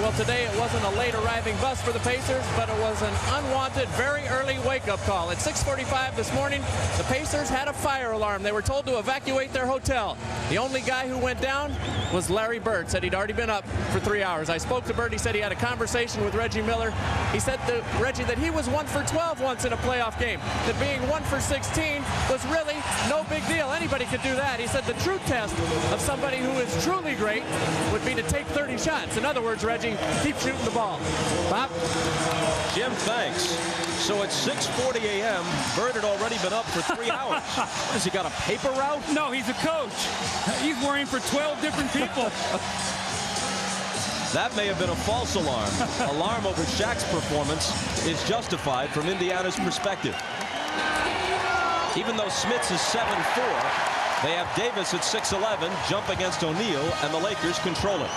Well, today it wasn't a late arriving bus for the Pacers, but it was an unwanted, very early wake-up call. At 6:45 this morning, the Pacers had a fire alarm. They were told to evacuate their hotel. The only guy who went down was Larry Bird. Said he'd already been up for 3 hours. I spoke to Bird. He said he had a conversation with Reggie Miller. He said to Reggie that he was 1 for 12 once in a playoff game. That being 1 for 16 was really no big deal. Anybody could do that. He said the true test of somebody who is truly great would be to take 30 shots. In other words, Reggie, keep shooting the ball. Bob? Jim, thanks. So at 6:40 a.m., Bird had already been up for 3 hours. What, has he got a paper route? No, he's a coach. He's worrying for 12 different people. That may have been a false alarm. Alarm over Shaq's performance is justified from Indiana's perspective. Even though Smits is 7-4, they have Davis at 6'11", jump against O'Neal, and the Lakers control it.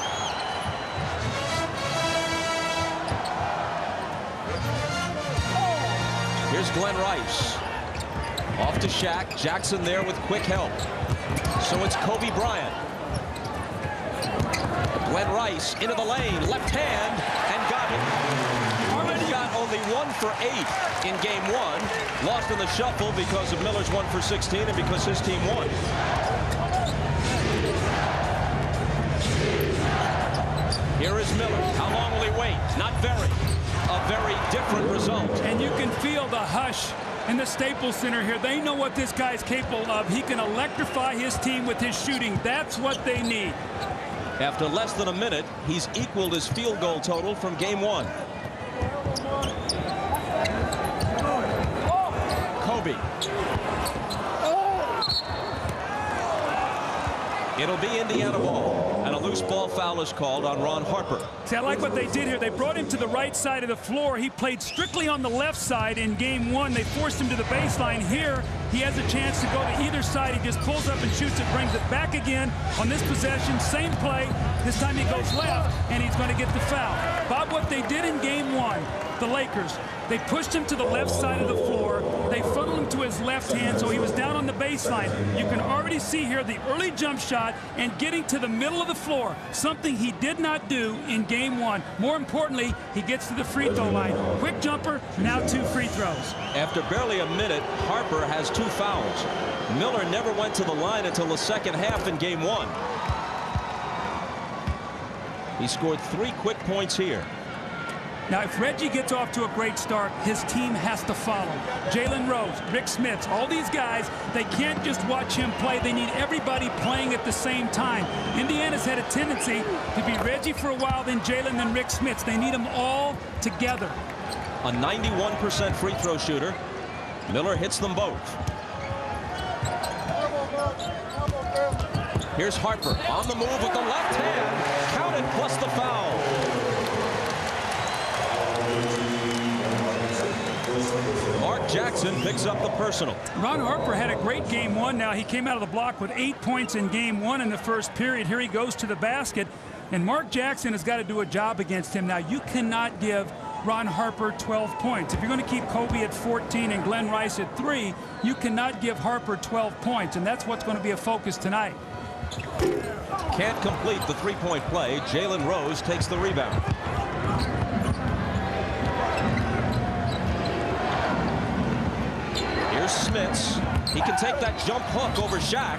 Here's Glenn Rice. Off to Shaq. Jackson there with quick help. So it's Kobe Bryant. Glenn Rice into the lane. Left hand. And got it. Already got only 1 for 8 in game 1. Lost in the shuffle because of Miller's 1 for 16 and because his team won. Here is Miller. How long will he wait? Not very. A very different result. And you can feel the hush in the Staples Center here. They know what this guy's capable of. He can electrify his team with his shooting. That's what they need. After less than a minute, he's equaled his field goal total from game 1. Kobe. It'll be Indiana ball, and a loose ball foul is called on Ron Harper. See, I like what they did here. They brought him to the right side of the floor. He played strictly on the left side in game 1. They forced him to the baseline. Here, he has a chance to go to either side. He just pulls up and shoots it, brings it back again on this possession. Same play. This time he goes left, and he's going to get the foul. Bob, what they did in game 1, the Lakers, they pushed him to the left side of the floor. They funneled him to his left hand, so he was down on the baseline. You can already see here the early jump shot and getting to the middle of the floor, something he did not do in game 1. More importantly, he gets to the free throw line. Quick jumper, now 2 free throws. After barely a minute, Harper has 2 fouls. Miller never went to the line until the second half in game 1. He scored 3 quick points here. Now, if Reggie gets off to a great start, his team has to follow. Jalen Rose, Rick Smits, all these guys, they can't just watch him play. They need everybody playing at the same time. Indiana's had a tendency to be Reggie for a while, then Jalen, then Rick Smits. They need them all together. A 91% free throw shooter. Miller hits them both. Here's Harper on the move with the left hand. Counted plus the foul. Mark Jackson picks up the personal. Ron Harper had a great game 1. Now he came out of the block with 8 points in game 1 in the first period. Here he goes to the basket, and Mark Jackson has got to do a job against him. Now you cannot give Ron Harper 12 points. If you're going to keep Kobe at 14 and Glenn Rice at 3, you cannot give Harper 12 points, and that's what's going to be a focus tonight. Can't complete the 3-point play. Jalen Rose takes the rebound. Here's Smits. He can take that jump hook over Shaq.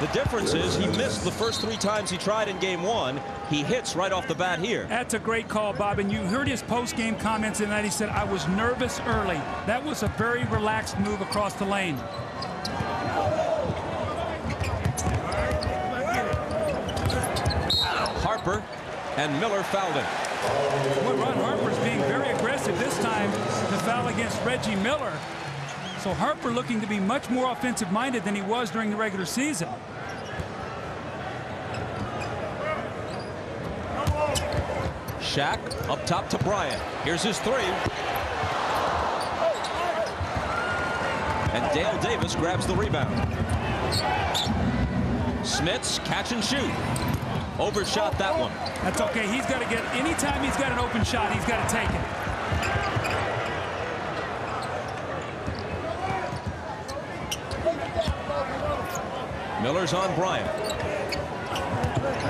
The difference is he missed the first 3 times he tried in game 1. He hits right off the bat here. That's a great call, Bob. And you heard his post-game comments in that. He said, I was nervous early. That was a very relaxed move across the lane. Harper and Miller fouled him. Well, Ron Harper's being very aggressive this time to foul against Reggie Miller. So Harper looking to be much more offensive-minded than he was during the regular season. Shaq up top to Bryant. Here's his 3. And Dale Davis grabs the rebound. Smits catch and shoot. Overshot that one. That's okay. He's got to get, anytime he's got an open shot, he's got to take it. Miller's on Bryant.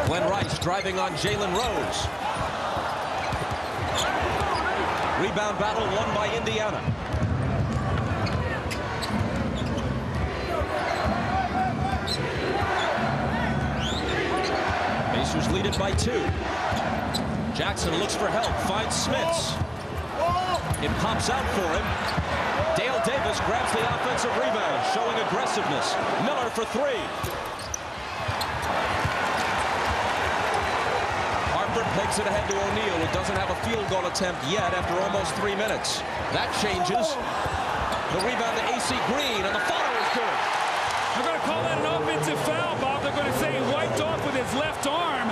Glenn Rice driving on Jalen Rose. rebound battle won by Indiana. Pacers lead it by 2. Jackson looks for help, finds Smits. It pops out for him. Dale Davis grabs the offensive rebound, showing aggressiveness. Miller for 3. Harper pegs it ahead to O'Neal, who doesn't have a field goal attempt yet after almost 3 minutes. That changes. The rebound to AC Green, and the follow is good. They're going to call that an offensive foul, Bob. They're going to say he wiped off with his left arm.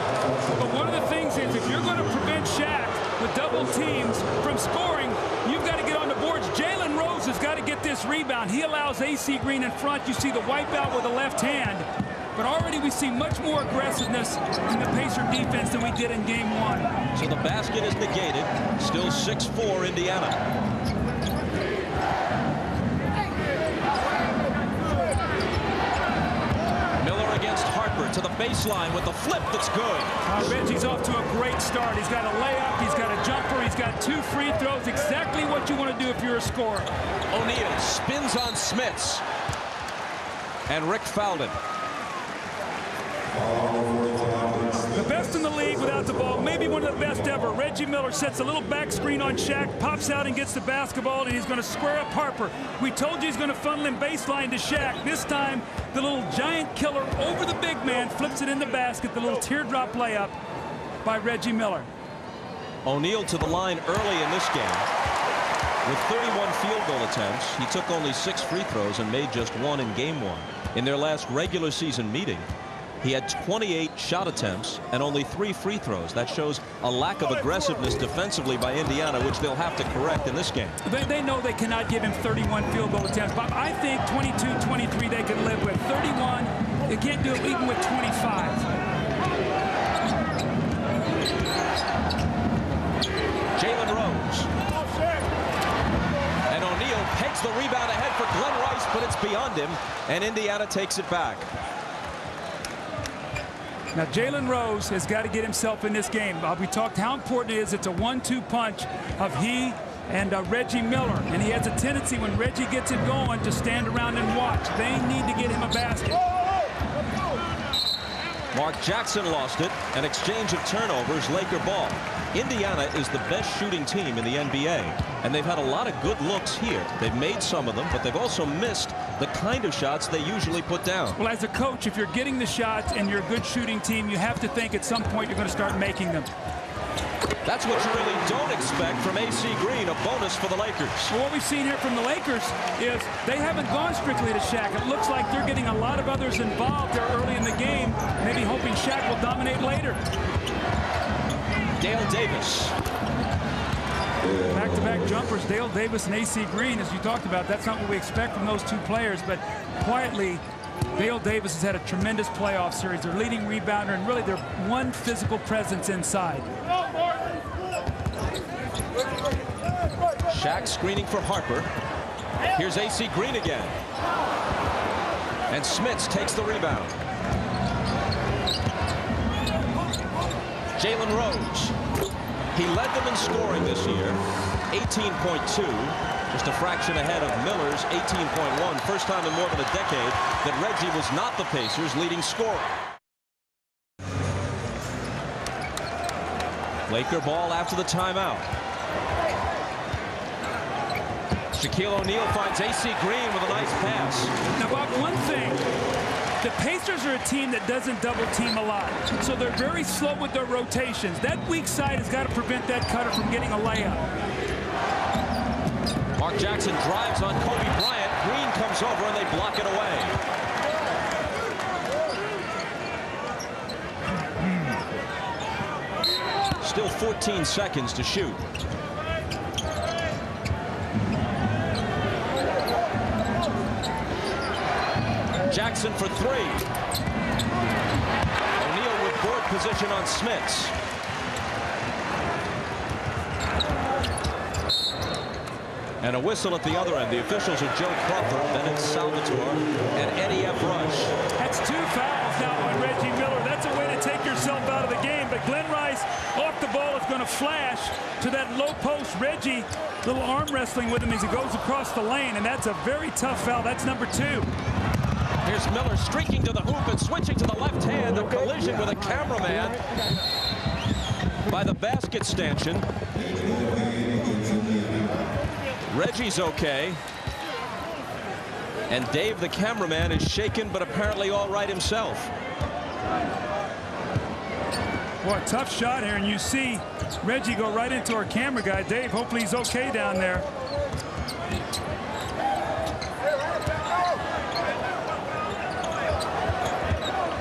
But one of the things is if you're going to prevent Shaq with double teams from scoring, you've got to get on the boards. Jalen Rose has got to get this rebound. He allows AC Green in front. You see the wipeout with the left hand. But already we see much more aggressiveness in the Pacer defense than we did in game 1. So the basket is negated. Still 6-4 Indiana. To the baseline with the flip that's good. Reggie's off to a great start. He's got a layup, he's got a jumper, he's got 2 free throws. Exactly what you want to do if you're a scorer. O'Neal spins on Smits. And Rick fouled him. The best in the league without the ball, maybe one of the best ever. Reggie Miller sets a little back screen on Shaq, pops out and gets the basketball, and he's going to square up Harper. We told you he's going to funnel him baseline to Shaq. This time, the little giant killer over the big man flips it in the basket, the little teardrop layup by Reggie Miller. O'Neal to the line early in this game. With 31 field goal attempts, he took only 6 free throws and made just 1 in game 1. In their last regular season meeting, he had 28 shot attempts and only 3 free throws. That shows a lack of aggressiveness defensively by Indiana, which they'll have to correct in this game. They know they cannot give him 31 field goal attempts, but I think 22, 23 they can live with. 31, they can't do it even with 25. Jalen Rose. And O'Neal pegs the rebound ahead for Glenn Rice, but it's beyond him, and Indiana takes it back. Now, Jalen Rose has got to get himself in this game. We talked how important it is. It's a 1-2 punch of he and Reggie Miller. And he has a tendency when Reggie gets it going to stand around and watch. They need to get him a basket. Mark Jackson lost it. An exchange of turnovers, Laker ball. Indiana is the best shooting team in the NBA, and they've had a lot of good looks here. They've made some of them, but they've also missed the kind of shots they usually put down. Well, as a coach, if you're getting the shots and you're a good shooting team, you have to think at some point you're going to start making them. That's what you really don't expect from AC Green, a bonus for the Lakers. Well, what we've seen here from the Lakers is they haven't gone strictly to Shaq. It looks like they're getting a lot of others involved there early in the game, maybe hoping Shaq will dominate later. Dale Davis. Back-to-back jumpers, Dale Davis and AC Green, as you talked about. That's not what we expect from those 2 players, but quietly, Dale Davis has had a tremendous playoff series. Their leading rebounder, and really their one physical presence inside. Shaq screening for Harper. Here's AC Green again. And Smits takes the rebound. Jalen Rose. He led them in scoring this year, 18.2, just a fraction ahead of Miller's 18.1. First time in more than a decade that Reggie was not the Pacers' leading scorer. Laker ball after the timeout. Shaquille O'Neal finds AC Green with a nice pass. Now, Bob, one thing. The Pacers are a team that doesn't double team a lot, so they're very slow with their rotations. That weak side has got to prevent that cutter from getting a layup. Mark Jackson drives on Kobe Bryant. Green comes over and they block it away. Still 14 seconds to shoot. Jackson for 3. O'Neal with board position on Smits. And a whistle at the other end. The officials are Joe Crawford, Bennett Salvatore, and Eddie F. Rush. That's 2 fouls now on Reggie Miller. That's a way to take yourself out of the game, but Glenn Rice Rice off the ball is going to flash to that low post. Reggie, little arm wrestling with him as he goes across the lane, and that's a very tough foul. That's number 2. Here's Miller streaking to the hoop and switching to the left hand. A collision with a cameraman by the basket stanchion. Reggie's okay. And Dave, the cameraman, is shaken, but apparently all right himself. Boy, tough shot here, and you see Reggie go right into our camera guy. Dave, hopefully he's okay down there.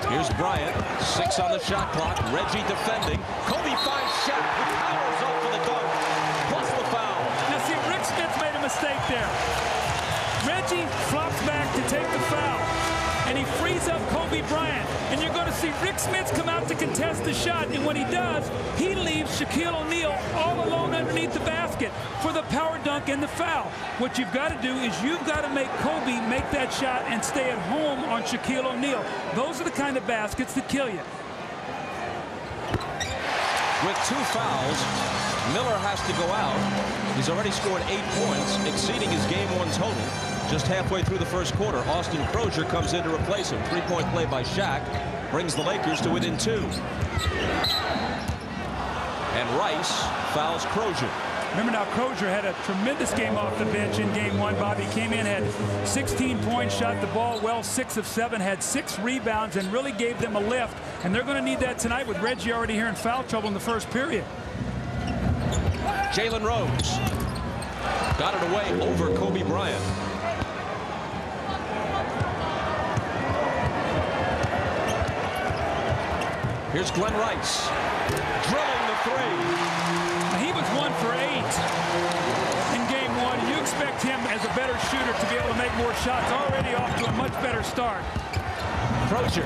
Here's Bryant, 6 on the shot clock. Reggie defending. Kobe finds Shaq, who powers up for the dunk, plus the foul. Now see, Rick Smith made a mistake there. Reggie flops back to take the foul, and he frees up Kobe Bryant. And you're going to see Rick Smith come out to contest the shot, and when he does, he leaves Shaquille O'Neal all alone underneath the basket for the power dunk and the foul. What you've got to do is you've got to make Kobe make that shot and stay at home on Shaquille O'Neal. Those are the kind of baskets that kill you. With 2 fouls, Miller has to go out. He's already scored 8 points, exceeding his game 1 total. Just halfway through the first quarter, Austin Crozier comes in to replace him. 3-point play by Shaq brings the Lakers to within 2. And Rice fouls Crozier. Remember now, Crozier had a tremendous game off the bench in game 1. Bobby came in, had 16 points, shot the ball well, 6 of 7, had 6 rebounds, and really gave them a lift. And they're going to need that tonight with Reggie already here in foul trouble in the first period. Jalen Rose got it away over Kobe Bryant. Here's Glenn Rice drilling the 3. He was 1 for 8 in game 1. You expect him as a better shooter to be able to make more shots. Already off to a much better start. Crozier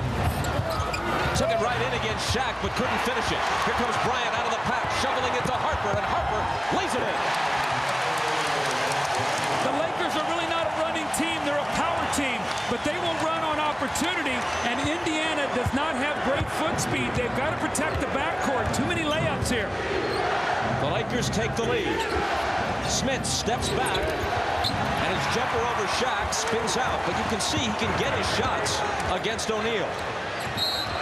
took it right in against Shaq, but couldn't finish it. Here comes Bryant out of the pack, shoveling it to Harper, and Harper lays it in. The Lakers are really not a running team. They're a power team, but they will run on opportunity, and Indiana does not have great foot speed. They've got to protect the backcourt. Too many layups here. The Lakers take the lead. Smith steps back, and his jumper over Shaq spins out, but you can see he can get his shots against O'Neal.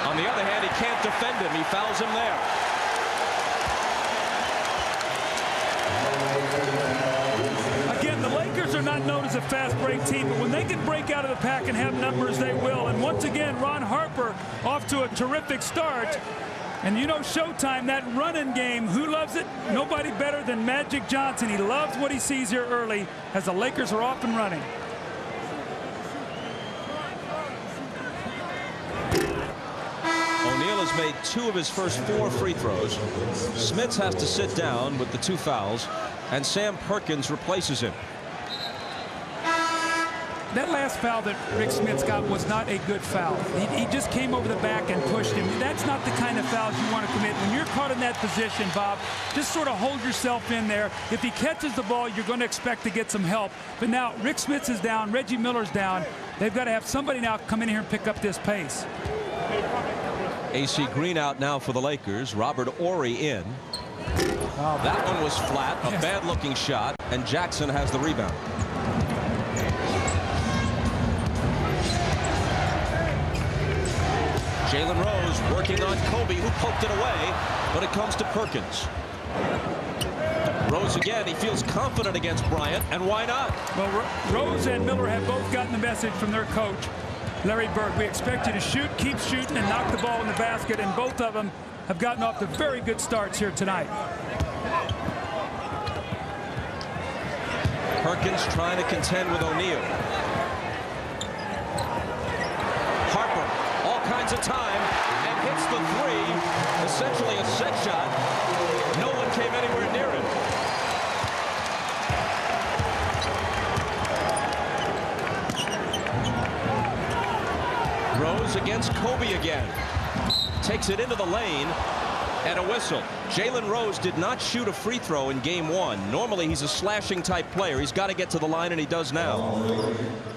On the other hand, he can't defend him. He fouls him there. Again, the Lakers are not known as a fast break team, but when they can break out of the pack and have numbers, they will. And once again, Ron Harper off to a terrific start. And you know Showtime, that running game, who loves it? Nobody better than Magic Johnson. He loves what he sees here early as the Lakers are off and running. O'Neal has made 2 of his first 4 free throws. Smits has to sit down with the 2 fouls, and Sam Perkins replaces him. That last foul that Rick Smits got was not a good foul. He just came over the back and pushed him. That's not the kind of fouls you want to commit. When you're caught in that position, Bob, just sort of hold yourself in there. If he catches the ball, you're going to expect to get some help. But now Rick Smits is down, Reggie Miller's down. They've got to have somebody now come in here and pick up this pace. AC Green out now for the Lakers. Robert Horry in. That one was flat, a bad-looking shot, and Jackson has the rebound. Jalen Rose working on Kobe, who poked it away, but it comes to Perkins. Rose again, he feels confident against Bryant, and why not? Well, Rose and Miller have both gotten the message from their coach, Larry Bird. We expect you to shoot, keep shooting, and knock the ball in the basket, and both of them have gotten off to very good starts here tonight. Perkins trying to contend with O'Neal. Harper, all kinds of time, and hits the 3, essentially a set shot. No one came anywhere near it. Rose against Kobe again. Takes it into the lane. and a whistle. Jalen Rose did not shoot a free throw in game 1. Normally he's a slashing type player. He's got to get to the line, and he does now.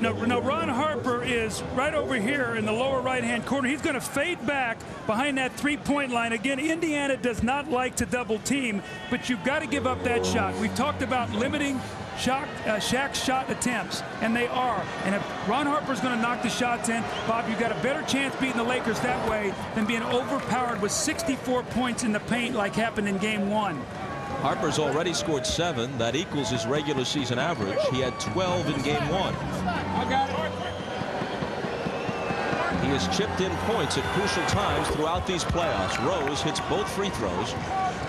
No, Ron Harper is right over here in the lower right-hand corner. He's going to fade back behind that three-point line. Again, Indiana does not like to double team, but you've got to give up that shot. We've talked about limiting Shaq's shot attempts, and they are. And if Ron Harper's going to knock the shots in, Bob, you've got a better chance beating the Lakers that way than being overpowered with 64 points in the paint like happened in game 1. Harper's already scored 7. That equals his regular season average. He had 12 in game 1. He has chipped in points at crucial times throughout these playoffs. Rose hits both free throws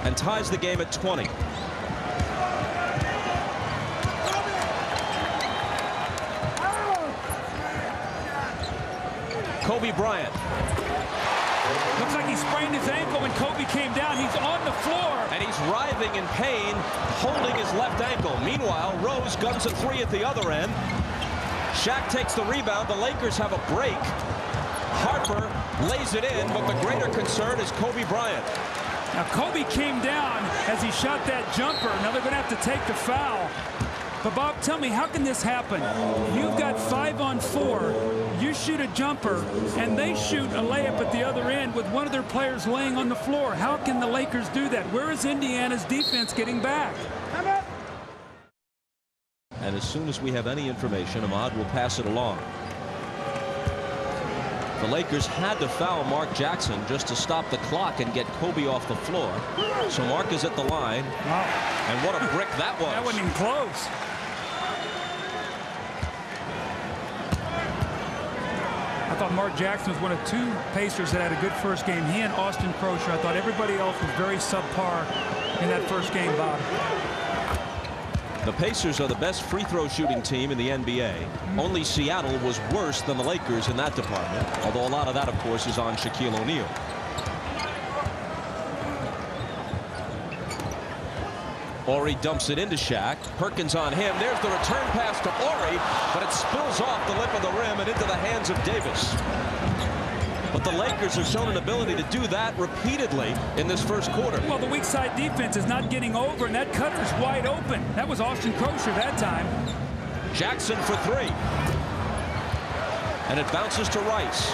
and ties the game at 20. Kobe Bryant. Looks like he sprained his ankle when Kobe came down. He's on the floor. And he's writhing in pain, holding his left ankle. Meanwhile, Rose guns a 3 at the other end. Shaq takes the rebound. The Lakers have a break. Harper lays it in, but the greater concern is Kobe Bryant. Now, Kobe came down as he shot that jumper. Now they're going to have to take the foul. But, Bob, tell me, how can this happen? You've got 5 on 4. You shoot a jumper, and they shoot a layup at the other end with one of their players laying on the floor. How can the Lakers do that? Where is Indiana's defense getting back? And as soon as we have any information, Ahmad will pass it along. The Lakers had to foul Mark Jackson just to stop the clock and get Kobe off the floor. So Mark is at the line. Wow. And what a brick that was. That wasn't even close. I thought Mark Jackson was one of 2 Pacers that had a good first game. He and Austin Crosher. I thought everybody else was very subpar in that first game, Bob. The Pacers are the best free throw shooting team in the NBA. Only Seattle was worse than the Lakers in that department, although a lot of that, of course, is on Shaquille O'Neal. Horry dumps it into Shaq. Perkins on him. There's the return pass to Horry, but it spills off the lip of the rim and into the hands of Davis. But the Lakers have shown an ability to do that repeatedly in this first quarter. Well, the weak side defense is not getting over, and that cutter's wide open. That was Austin Crosher that time. Jackson for 3. And it bounces to Rice.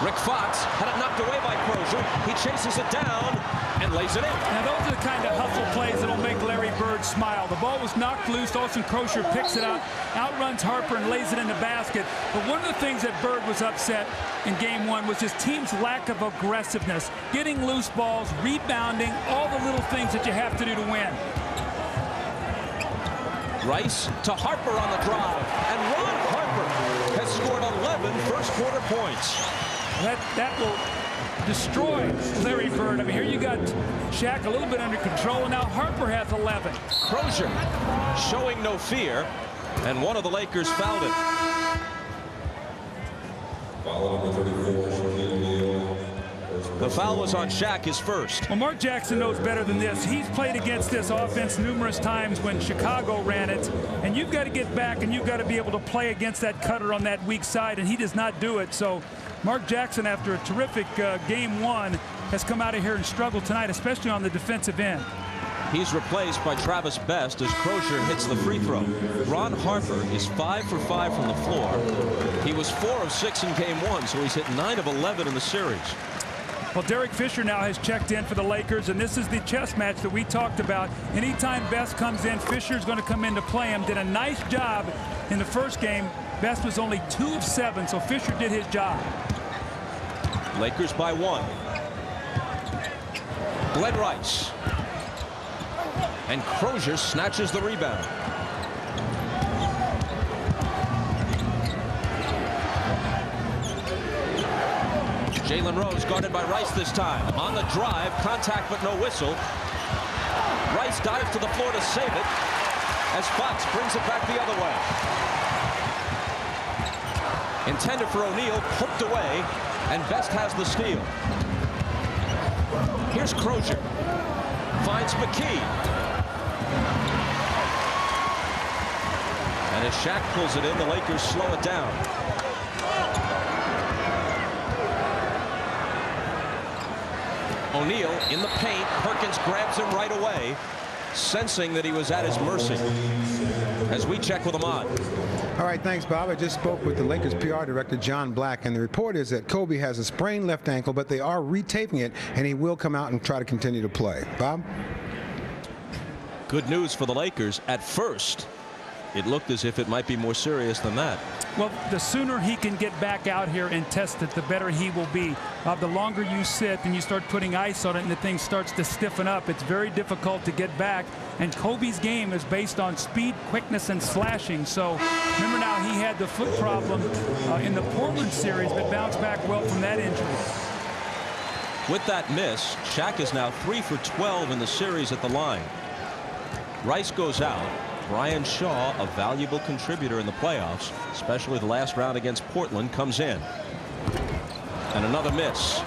Rick Fox had it knocked away by Crosher. He chases it down and lays it in. Now, those are the kind of hustle plays that will make Larry Bird smile. The ball was knocked loose. Austin Crosher picks it up, outruns Harper, and lays it in the basket. But one of the things that Bird was upset in game 1 was his team's lack of aggressiveness, getting loose balls, rebounding, all the little things that you have to do to win. Rice to Harper on the drive, and Ron Harper has scored 11 first-quarter points. That will destroy Larry Bird. I mean, here you got Shaq a little bit under control, and now Harper has 11. Crosher showing no fear, and one of the Lakers fouled him. The foul was on Shaq, his first. Well, Mark Jackson knows better than this. He's played against this offense numerous times when Chicago ran it, and you've got to get back and you've got to be able to play against that cutter on that weak side, and he does not do it. So Mark Jackson, after a terrific game 1, has come out of here and struggled tonight, especially on the defensive end. He's replaced by Travis Best as Crosher hits the free throw. Ron Harper is 5 for 5 from the floor. He was 4 of 6 in game 1, so he's hit 9 of 11 in the series. Well, Derek Fisher now has checked in for the Lakers, and this is the chess match that we talked about. Anytime Best comes in, Fisher's going to come in to play him. Did a nice job in the first game. Best was only 2 of 7, so Fisher did his job. Lakers by 1. Glenn Rice. And Crosher snatches the rebound. Jalen Rose guarded by Rice this time. On the drive, contact but no whistle. Rice dives to the floor to save it as Fox brings it back the other way. Intended for O'Neal, poked away, and Best has the steal. Here's Crosher. Finds McKee. And as Shaq pulls it in, the Lakers slow it down. O'Neal in the paint. Perkins grabs him right away, sensing that he was at his mercy. As we check with Ahmad. All right, thanks, Bob. I just spoke with the Lakers PR director, John Black, and the report is that Kobe has a sprained left ankle, but they are retaping it, and he will come out and try to continue to play. Bob? Good news for the Lakers. At first, it looked as if it might be more serious than that. Well, the sooner he can get back out here and test it, the better he will be. The longer you sit and you start putting ice on it and the thing starts to stiffen up, it's very difficult to get back. And Kobe's game is based on speed, quickness, and slashing. So remember now, he had the foot problem in the Portland series, but bounced back well from that injury. With that miss, Shaq is now 3 for 12 in the series at the line. Rice goes out. Brian Shaw, a valuable contributor in the playoffs, especially the last round against Portland, comes in. And another miss.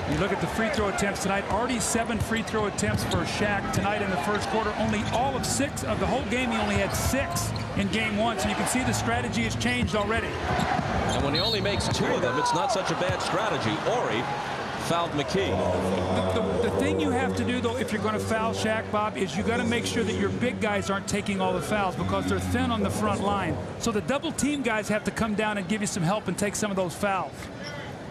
You look at the free throw attempts tonight. Already 7 free throw attempts for Shaq tonight in the first quarter. Only all of 6 of the whole game. He only had 6 in game 1. So you can see the strategy has changed already. And when he only makes 2 of them, it's not such a bad strategy. Horry fouled McKee. The thing you have to do, though, if you're going to foul Shaq, Bob, is you got to make sure that your big guys aren't taking all the fouls because they're thin on the front line. So the double team guys have to come down and give you some help and take some of those fouls.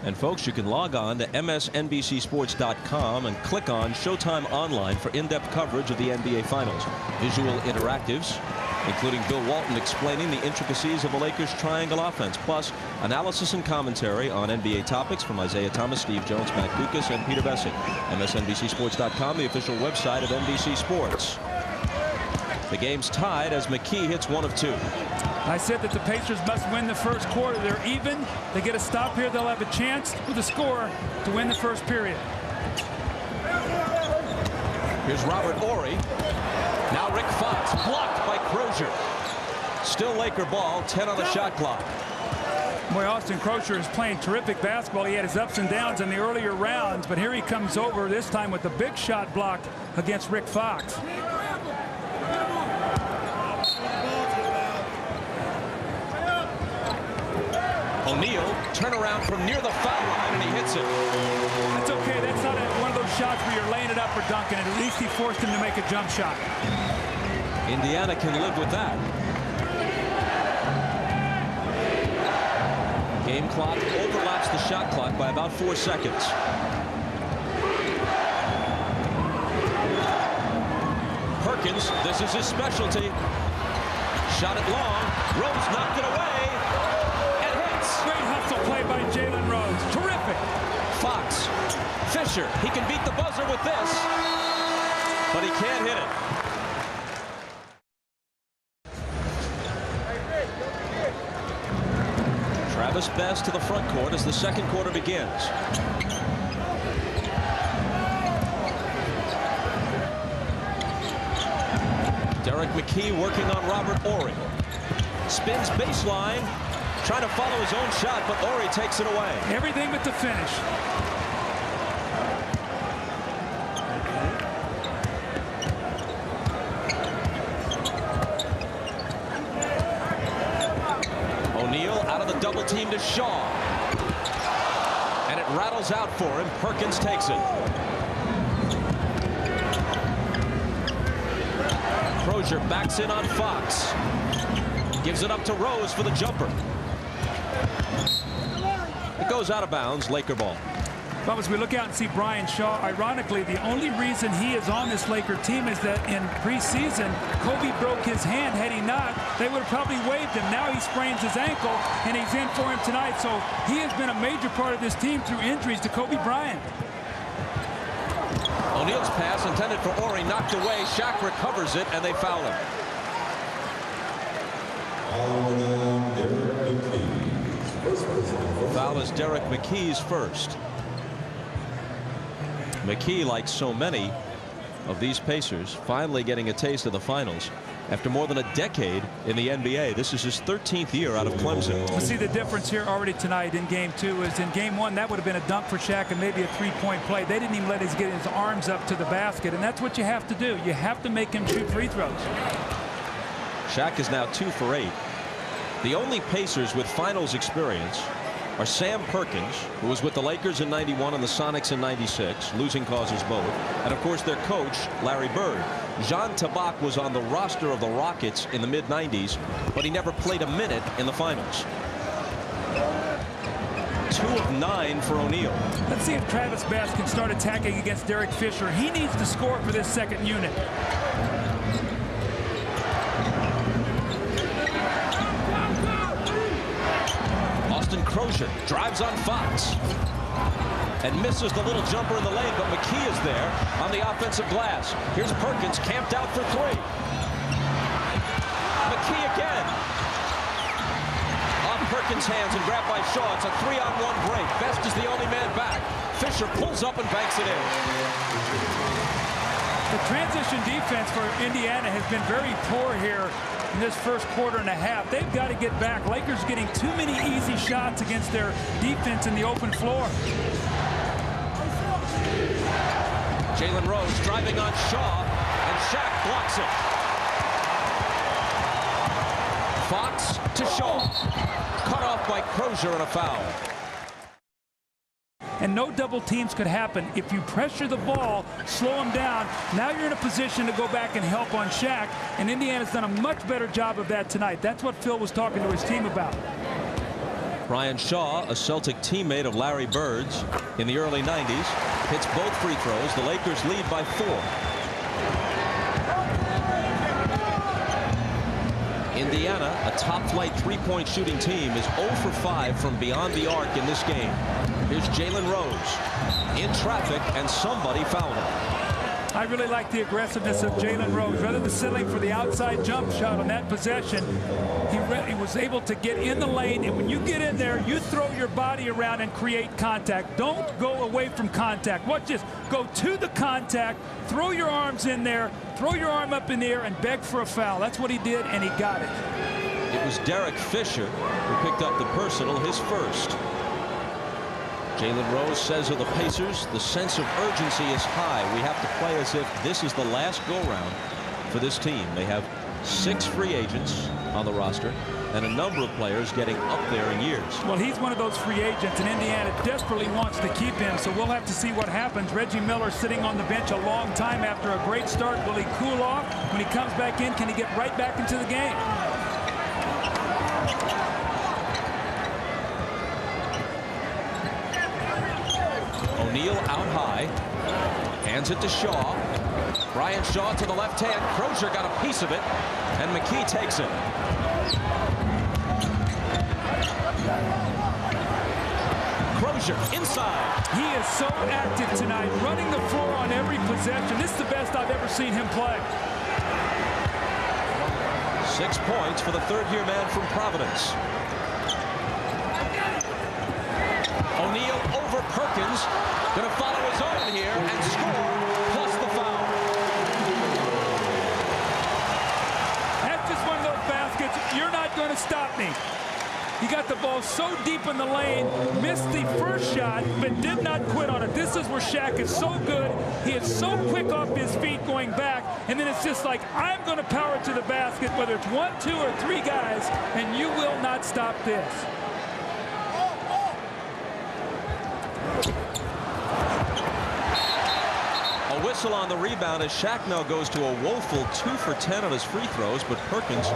And folks, you can log on to msnbcsports.com and click on Showtime Online for in-depth coverage of the NBA Finals. Visual interactives, including Bill Walton explaining the intricacies of the Lakers' triangle offense, plus analysis and commentary on NBA topics from Isaiah Thomas, Steve Jones, Matt Dukas, and Peter Bessick. msnbcsports.com, the official website of NBC Sports. The game's tied as McKee hits 1 of 2. I said that the Pacers must win the first quarter. They're even. They get a stop here. They'll have a chance with a score to win the first period. Here's Robert Horry. Now Rick Fox blocked by Crozier. Still Laker ball, 10 on the shot clock. Boy, Austin Crozier is playing terrific basketball. He had his ups and downs in the earlier rounds, but here he comes over this time with the big shot block against Rick Fox. O'Neal, turnaround from near the foul line, and he hits it. That's okay. That's not one of those shots where you're laying it up for Duncan, and at least he forced him to make a jump shot. Indiana can live with that. Game clock overlaps the shot clock by about 4 seconds. Perkins, this is his specialty. Shot it long. Rose knocked it away. And hits. Great hustle play by Jalen Rose. Terrific. Fox. Fisher. He can beat the buzzer with this. But he can't hit it. Travis Best to the front court as the second quarter begins. Derek McKee working on Robert Horry. Spins baseline, trying to follow his own shot, but Horry takes it away. Everything but the finish. O'Neal out of the double team to Shaw. And it rattles out for him. Perkins takes it. Crozier backs in on Fox. Gives it up to Rose for the jumper. It goes out of bounds. Laker ball. But as we look out and see Brian Shaw, ironically, the only reason he is on this Laker team is that in preseason, Kobe broke his hand. Had he not, they would have probably waived him. Now he sprains his ankle, and he's in for him tonight. So he has been a major part of this team through injuries to Kobe Bryant. O'Neal's pass intended for Horry knocked away. Shaq recovers it, and they foul him. Foul is Derek McKee's first. McKee, like so many of these Pacers, finally getting a taste of the finals after more than a decade in the NBA. This is his 13th year out of Clemson. We see the difference here already tonight in game 2 is in game 1 that would have been a dunk for Shaq and maybe a 3-point play. They didn't even let him get his arms up to the basket, and that's what you have to do. You have to make him shoot free throws. Shaq is now 2 for 8. The only Pacers with finals experience are Sam Perkins, who was with the Lakers in '91 and the Sonics in '96, losing causes both, and of course their coach, Larry Bird. Jean Tabak was on the roster of the Rockets in the mid-'90s, but he never played a minute in the finals. 2 of 9 for O'Neal. Let's see if Travis Bass can start attacking against Derek Fisher. He needs to score for this second unit. Austin Crozier drives on Fox and misses the little jumper in the lane, but McKee is there on the offensive glass. Here's Perkins camped out for 3. McKee again. Off Perkins' hands and grabbed by Shaw. It's a 3-on-1 break. Best is the only man back. Fisher pulls up and banks it in. The transition defense for Indiana has been very poor here in this first quarter and a half. They've got to get back. Lakers getting too many easy shots against their defense in the open floor. Jalen Rose driving on Shaw, and Shaq blocks it. Fox to Shaw. Cut off by Crozier and a foul. And no double teams could happen. If you pressure the ball, slow him down, now you're in a position to go back and help on Shaq. And Indiana's done a much better job of that tonight. That's what Phil was talking to his team about. Brian Shaw, a Celtic teammate of Larry Bird's in the early 90s, hits both free throws. The Lakers lead by 4. Indiana, a top-flight three-point shooting team, is 0 for 5 from beyond the arc in this game. Here's Jalen Rose in traffic, and somebody fouled him. I really like the aggressiveness of Jalen Rose. Rather than settling for the outside jump shot on that possession, he was able to get in the lane, and when you get in there, you throw your body around and create contact. Don't go away from contact. Watch this. Go to the contact, throw your arms in there, throw your arm up in the air, and beg for a foul. That's what he did, and he got it. It was Derek Fisher who picked up the personal, his first. Jalen Rose says of the Pacers, the sense of urgency is high. We have to play as if this is the last go-round for this team. They have 6 free agents on the roster and a number of players getting up there in years. Well, he's one of those free agents, and Indiana desperately wants to keep him, so we'll have to see what happens. Reggie Miller sitting on the bench a long time after a great start. Will he cool off? When he comes back in, can he get right back into the game? O'Neal out high, hands it to Shaw. Brian Shaw to the left hand. Crozier got a piece of it, and McKee takes it. Crozier inside. He is so active tonight, running the floor on every possession. This is the best I've ever seen him play. 6 points for the third-year man from Providence. O'Neal over Perkins, going to follow his own here and score, plus the foul. That's just one of those baskets. You're not going to stop me. He got the ball so deep in the lane, missed the first shot, but did not quit on it. This is where Shaq is so good. He is so quick off his feet going back, and then it's just like, I'm going to power it to the basket, whether it's 1, 2, or 3 guys, and you will not stop this. A whistle on the rebound as Shaq now goes to a woeful 2 for 10 on his free throws, but Perkins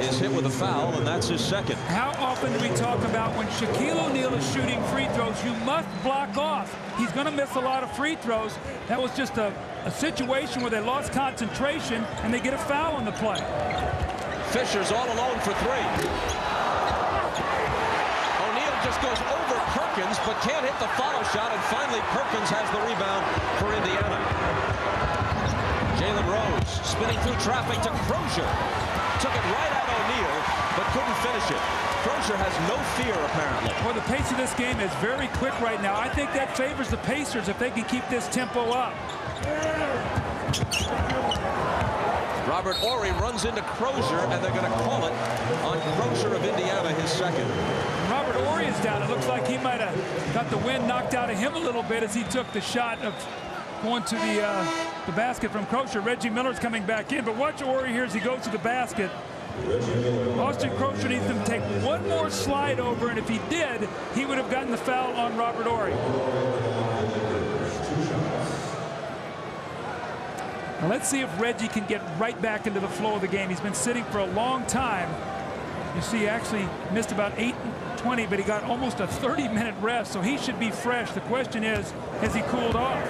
is hit with a foul, and that's his second. How often do we talk about when Shaquille O'Neal is shooting free throws, you must block off. He's going to miss a lot of free throws. That was just a situation where they lost concentration, and they get a foul on the play. Fisher's all alone for 3. O'Neal just goes over Perkins, but can't hit the follow shot, and finally Perkins has the rebound for Indiana. Jalen Rose spinning through traffic to Crozier. Took it right at O'Neal, but couldn't finish it. Crozier has no fear, apparently. Well, the pace of this game is very quick right now. I think that favors the Pacers if they can keep this tempo up. Robert Horry runs into Crozier, and they're going to call it on Crozier of Indiana, his second. Robert Horry is down. It looks like he might have got the wind knocked out of him a little bit as he took the shot of going to the basket from Crozier. Reggie Miller's coming back in, but watch Horry here as he goes to the basket. Austin Crochet needs him to take one more slide over, and if he did, he would have gotten the foul on Robert Horry. Now let's see if Reggie can get right back into the flow of the game. He's been sitting for a long time. You see, he actually missed about 8:20, but he got almost a 30-minute rest, so he should be fresh. The question is, has he cooled off?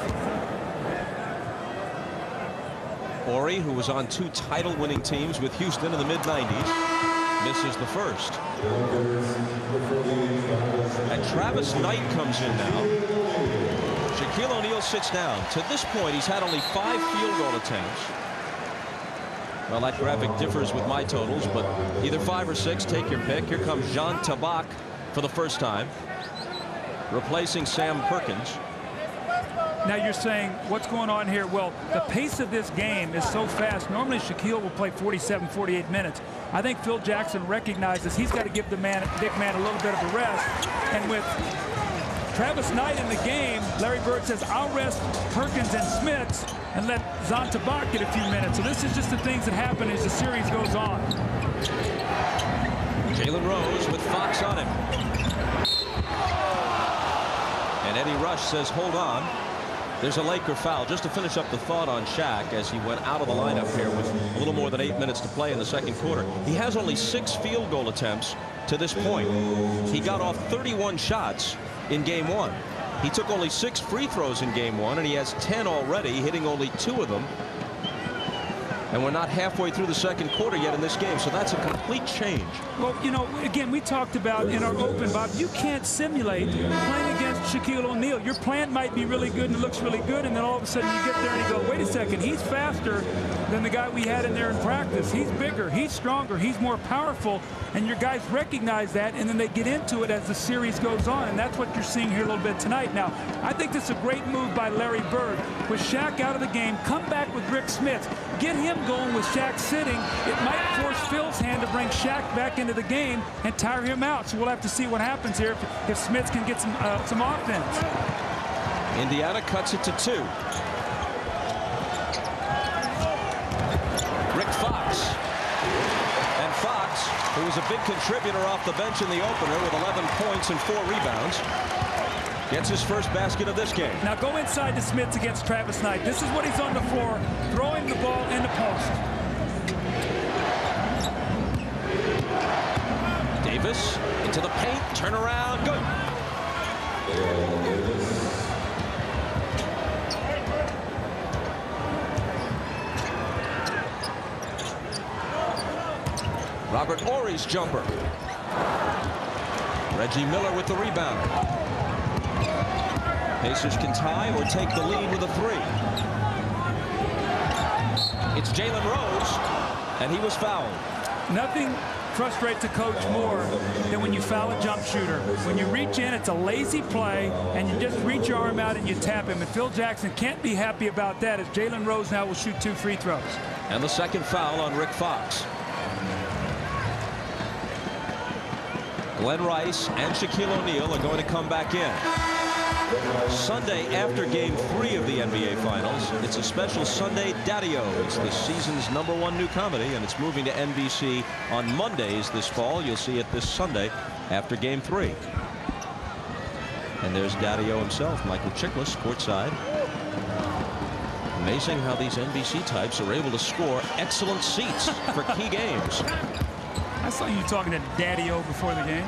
Horry, who was on 2 title-winning teams with Houston in the mid-90s, misses the first. And Travis Knight comes in now. Shaquille O'Neal sits down. To this point, he's had only 5 field goal attempts. Well, that graphic differs with my totals, but either 5 or 6, take your pick. Here comes Jean Tabak for the first time, replacing Sam Perkins. Now you're saying, what's going on here? Well, the pace of this game is so fast. Normally Shaquille will play 47, 48 minutes. I think Phil Jackson recognizes he's got to give the big man a little bit of a rest. And with Travis Knight in the game, Larry Bird says, I'll rest Perkins and Smits and let Jean Tabak get a few minutes. So this is just the things that happen as the series goes on. Jalen Rose with Fox on him. And Eddie Rush says, hold on. There's a Laker foul. Just to finish up the thought on Shaq as he went out of the lineup here with a little more than 8 minutes to play in the second quarter. He has only 6 field goal attempts to this point. He got off 31 shots in game 1. He took only 6 free throws in game 1, and he has 10 already, hitting only 2 of them. And we're not halfway through the second quarter yet in this game, so that's a complete change. Well, you know, again, we talked about in our open, Bob, you can't simulate playing against Shaquille O'Neal. Your plan might be really good and it looks really good, and then all of a sudden you get there and you go, wait a second, he's faster than the guy we had in there in practice. He's bigger, he's stronger, he's more powerful, and your guys recognize that, and then they get into it as the series goes on, and that's what you're seeing here a little bit tonight. Now, I think this is a great move by Larry Bird. With Shaq out of the game, come back with Rick Smits. Get him going with Shaq sitting. It might force Phil's hand to bring Shaq back into the game and tire him out. So we'll have to see what happens here if Smits can get some offense. Indiana cuts it to 2. Rick Fox. And Fox, who was a big contributor off the bench in the opener with 11 points and 4 rebounds, gets his first basket of this game. Now go inside to Smits against Travis Knight. This is what he's on the floor, throwing the ball in the post. Davis into the paint, turn around, good. Robert Horry's jumper. Reggie Miller with the rebound. Pacers can tie or take the lead with a 3. It's Jalen Rose, and he was fouled. Nothing frustrates a coach more than when you foul a jump shooter. When you reach in, it's a lazy play, and you just reach your arm out and you tap him. And Phil Jackson can't be happy about that, as Jalen Rose now will shoot 2 free throws. And the second foul on Rick Fox. Glenn Rice and Shaquille O'Neal are going to come back in. Sunday after game 3 of the NBA Finals, it's a special Sunday Daddy-O. It's the season's #1 new comedy, and it's moving to NBC on Mondays this fall. You'll see it this Sunday after game 3. And there's Daddy-O himself, Michael Chiklis, courtside. Amazing how these NBC types are able to score excellent seats for key games. I saw you talking to Daddy-O before the game.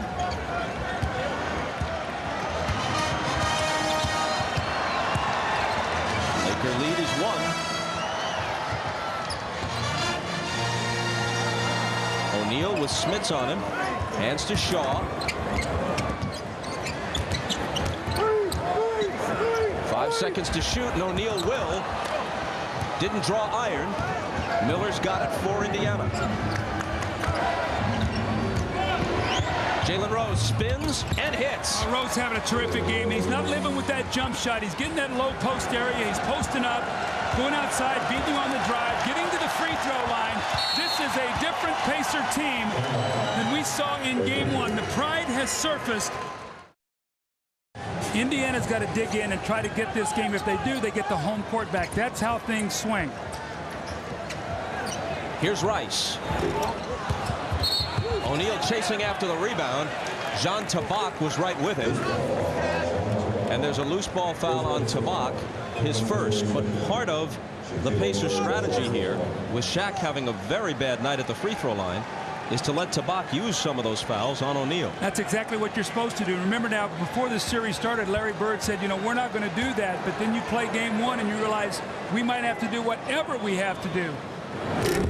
Laker lead is 1. O'Neal with Smits on him. Hands to Shaw. 5 seconds to shoot, and O'Neal will. Didn't draw iron. Miller's got it for Indiana. Jalen Rose spins and hits. Rose having a terrific game. He's not living with that jump shot. He's getting that low post area. He's posting up, going outside, beating on the drive, getting to the free throw line. This is a different Pacer team than we saw in game 1. The pride has surfaced. Indiana's got to dig in and try to get this game. If they do, they get the home court back. That's how things swing. Here's Rice. O'Neal chasing after the rebound. Jean Tabak was right with him. And there's a loose ball foul on Tabak, his first. But part of the Pacers' strategy here, with Shaq having a very bad night at the free throw line, is to let Tabak use some of those fouls on O'Neal. That's exactly what you're supposed to do. Remember now, before this series started, Larry Bird said, you know, we're not going to do that. But then you play game one and you realize we might have to do whatever we have to do.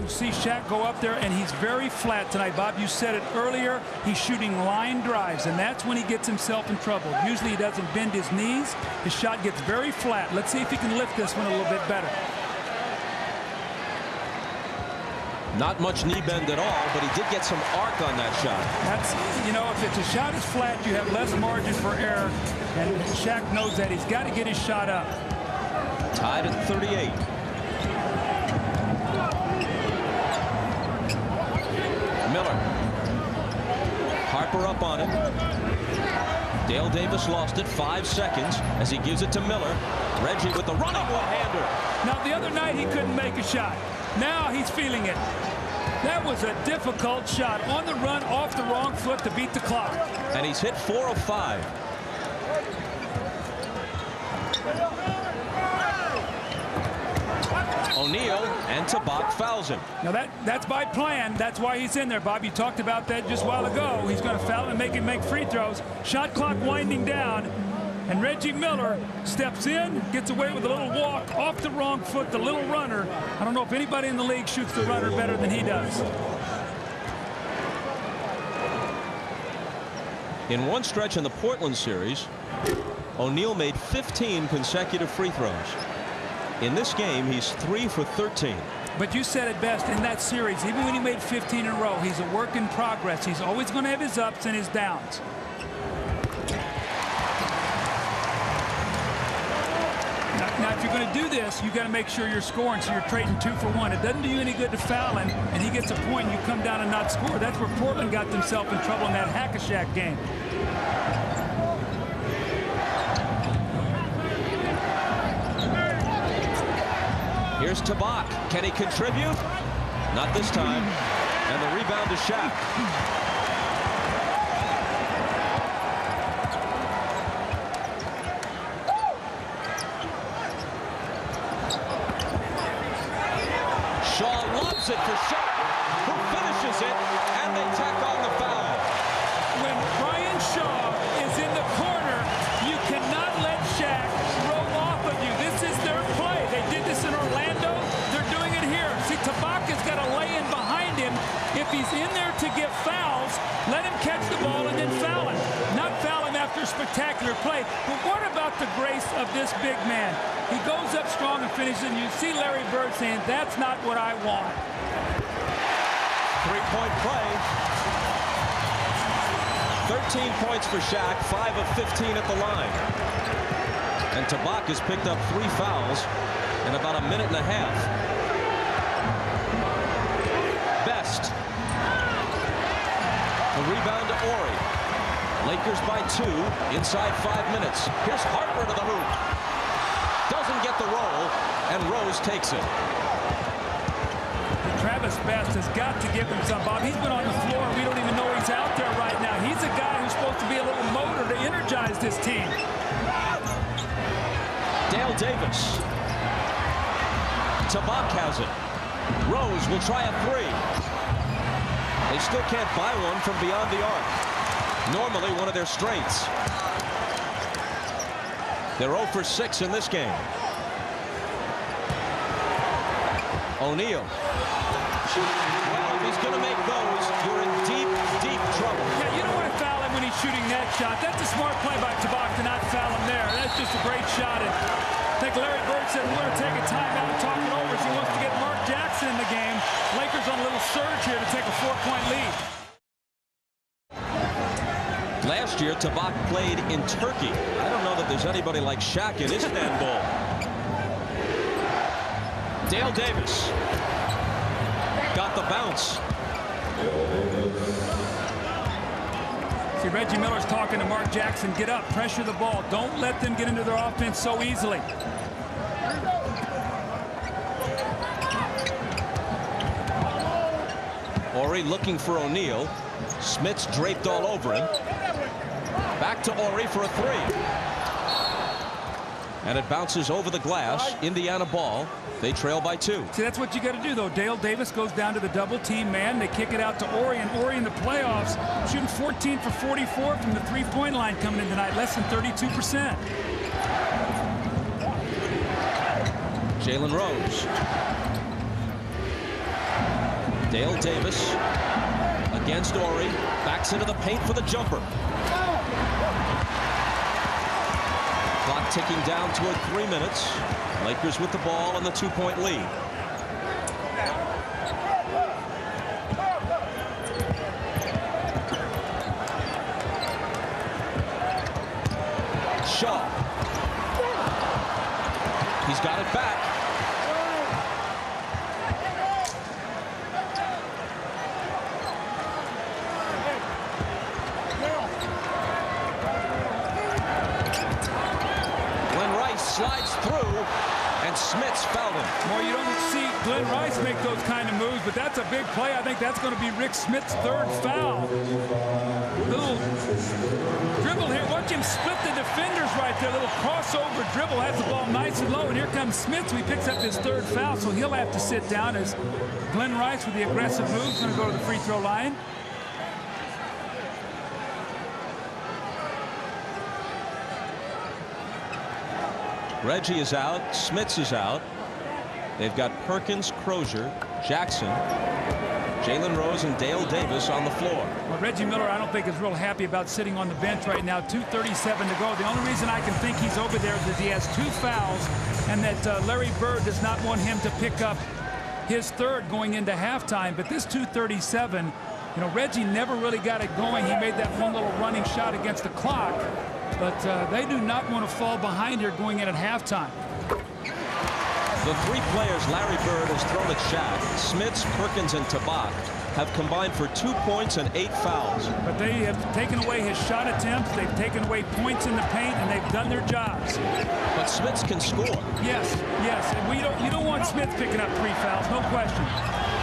You see Shaq go up there, and he's very flat tonight. Bob, you said it earlier. He's shooting line drives, and that's when he gets himself in trouble. Usually he doesn't bend his knees. His shot gets very flat. Let's see if he can lift this one a little bit better. Not much knee bend at all, but he did get some arc on that shot. That's, you know, if the shot is flat, you have less margin for error, and Shaq knows that. He's got to get his shot up. Tied at 38. Miller. Harper up on it. Dale Davis lost it. 5 seconds as he gives it to Miller. Reggie with the running one-hander. Now, the other night he couldn't make a shot. Now he's feeling it. That was a difficult shot. On the run, off the wrong foot to beat the clock. And he's hit 4 of 5. O'Neal and Tabak fouls him. Now that's by plan. That's why he's in there, Bob. You talked about that just a while ago. He's going to foul and make him make free throws. Shot clock winding down. And Reggie Miller steps in, gets away with a little walk off the wrong foot, the little runner. I don't know if anybody in the league shoots the runner better than he does. In one stretch in the Portland series, O'Neal made 15 consecutive free throws. In this game, he's 3 for 13. But you said it best in that series. Even when he made 15 in a row, he's a work in progress. He's always going to have his ups and his downs. Now, if you're going to do this, you got to make sure you're scoring, so you're trading 2 for 1. It doesn't do you any good to foul him, and he gets a point, and you come down and not score. That's where Portland got themselves in trouble in that Hack-a-Shack game. Here's Tabak. Can he contribute? Not this time. And the rebound to Shaq. It for Shaq, who finishes it, and they tack on the foul. When Brian Shaw is in the corner, you cannot let Shaq roll off of you. This is their play. They did this in Orlando. They're doing it here. See, Tabaka's got to lay in behind him. If he's in there to get fouls, let him catch the ball and then foul him. Not foul him after a spectacular play. But what about the grace of this big man? He goes up strong and finishes, and you see Larry Bird saying, that's not what I want. Three-point play. 13 points for Shaq, 5 of 15 at the line. And Tabak has picked up 3 fouls in about a minute and a half. Best. The rebound to Ori. Lakers by 2 inside 5 minutes. Here's Harper to the hoop. Doesn't get the roll, and Rose takes it. Travis Best has got to give him some, Bob. He's been on the floor. We don't even know he's out there right now. He's a guy who's supposed to be a little motor to energize this team. Dale Davis. Tabak has it. Rose will try a 3. They still can't buy one from beyond the arc. Normally one of their strengths. They're 0 for 6 in this game. O'Neal. Well, if he's going to make those, you're in deep, deep trouble. Yeah, you don't want to foul him when he's shooting that shot. That's a smart play by Tabak to not foul him there. That's just a great shot. And I think Larry Bird said we're going to take a timeout and talk it over as he wants to get Mark Jackson in the game. Lakers on a little surge here to take a 4-point lead. Last year, Tabak played in Turkey. I don't know that there's anybody like Shaq in Istanbul. Dale Davis got the bounce. See, Reggie Miller's talking to Mark Jackson. Get up, pressure the ball. Don't let them get into their offense so easily. Ori looking for O'Neal. Smits draped all over him. Back to Horry for a three. And it bounces over the glass. Indiana ball. They trail by 2. See, that's what you got to do, though. Dale Davis goes down to the double team man. They kick it out to Horry, and Horry in the playoffs shooting 14 for 44 from the three-point line coming in tonight, less than 32%. Jalen Rose. Dale Davis against Horry. Backs into the paint for the jumper. Clock ticking down toward 3 minutes. Lakers with the ball and the 2-point lead. Shaw. He's got it back. Slides through, and Smits fouled him. Well, you don't see Glenn Rice make those kind of moves, but that's a big play. I think that's going to be Rick Smits' third foul. Little dribble here. Watch him split the defenders right there. Little crossover dribble, has the ball nice and low, and here comes Smits. He picks up his third foul, so he'll have to sit down as Glenn Rice with the aggressive moves going to go to the free throw line. Reggie is out. Smits is out. They've got Perkins, Crozier, Jackson, Jalen Rose, and Dale Davis on the floor. Well, Reggie Miller, I don't think is real happy about sitting on the bench right now. 2:37 to go. The only reason I can think he's over there is that he has 2 fouls, and that Larry Bird does not want him to pick up his third going into halftime. But this 2:37, you know, Reggie never really got it going. He made that one little running shot against the clock. But they do not want to fall behind here going in at halftime. The 3 players Larry Bird has thrown at Shaq, Smits, Perkins, and Tabak, have combined for 2 points and 8 fouls. But they have taken away his shot attempts. They've taken away points in the paint, and they've done their jobs. But Smits can score. Yes, yes. And you don't want Smits picking up 3 fouls, no question.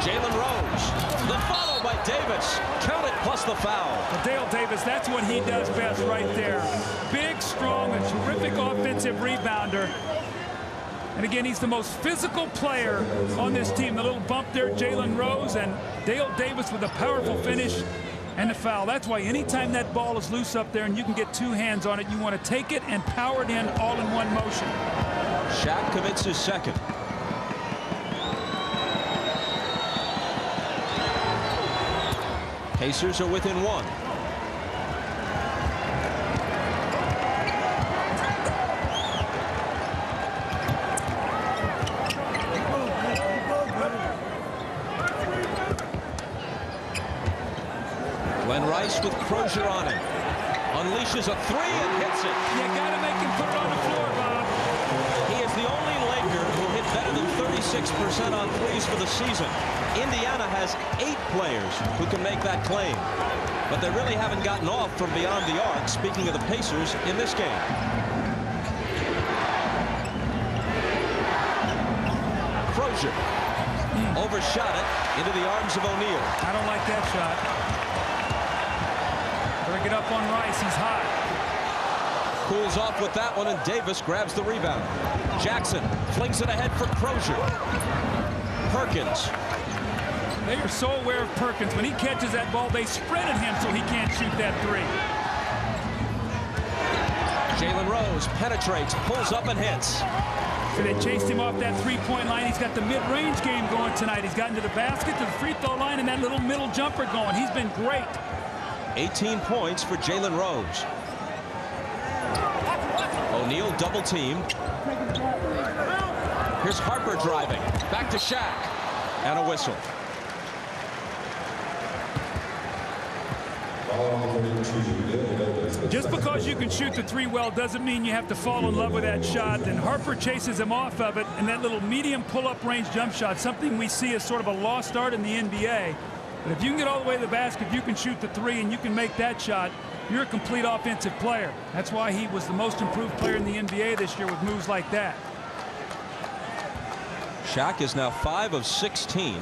Jalen Rose. The follow by Davis. Count it plus the foul. Well, Dale Davis, that's what he does best right there. Big, strong, a terrific offensive rebounder. And again, he's the most physical player on this team. The little bump there, Jalen Rose, and Dale Davis with a powerful finish and the foul. That's why anytime that ball is loose up there and you can get 2 hands on it, you want to take it and power it in all in one motion. Shaq commits his second. Pacers are within 1. Glenn Rice with Crozier on him. Unleashes a 3 and hits it. You got to make him put it on the floor, Bob. He is the only Laker who hit better than 36% on threes for the season. Indiana has 8 players who can make that claim. But they really haven't gotten off from beyond the arc, speaking of the Pacers, in this game. Crozier overshot it into the arms of O'Neal. I don't like that shot. Bring it up on Rice. He's hot. Cools off with that one, and Davis grabs the rebound. Jackson flings it ahead for Crozier. Perkins. They are so aware of Perkins. When he catches that ball, they spread at him so he can't shoot that 3. Jalen Rose penetrates, pulls up, and hits. So they chased him off that 3-point line. He's got the mid-range game going tonight. He's gotten to the basket, to the free throw line, and that little middle jumper going. He's been great. 18 points for Jalen Rose. O'Neal double team. Here's Harper driving. Back to Shaq. And a whistle. Just because you can shoot the 3 well doesn't mean you have to fall in love with that shot. And Harper chases him off of it, and that little medium pull-up range jump shot, something we see as sort of a lost art in the NBA. But if you can get all the way to the basket, you can shoot the 3 and you can make that shot, you're a complete offensive player. That's why he was the most improved player in the NBA this year with moves like that. Shaq is now 5 of 16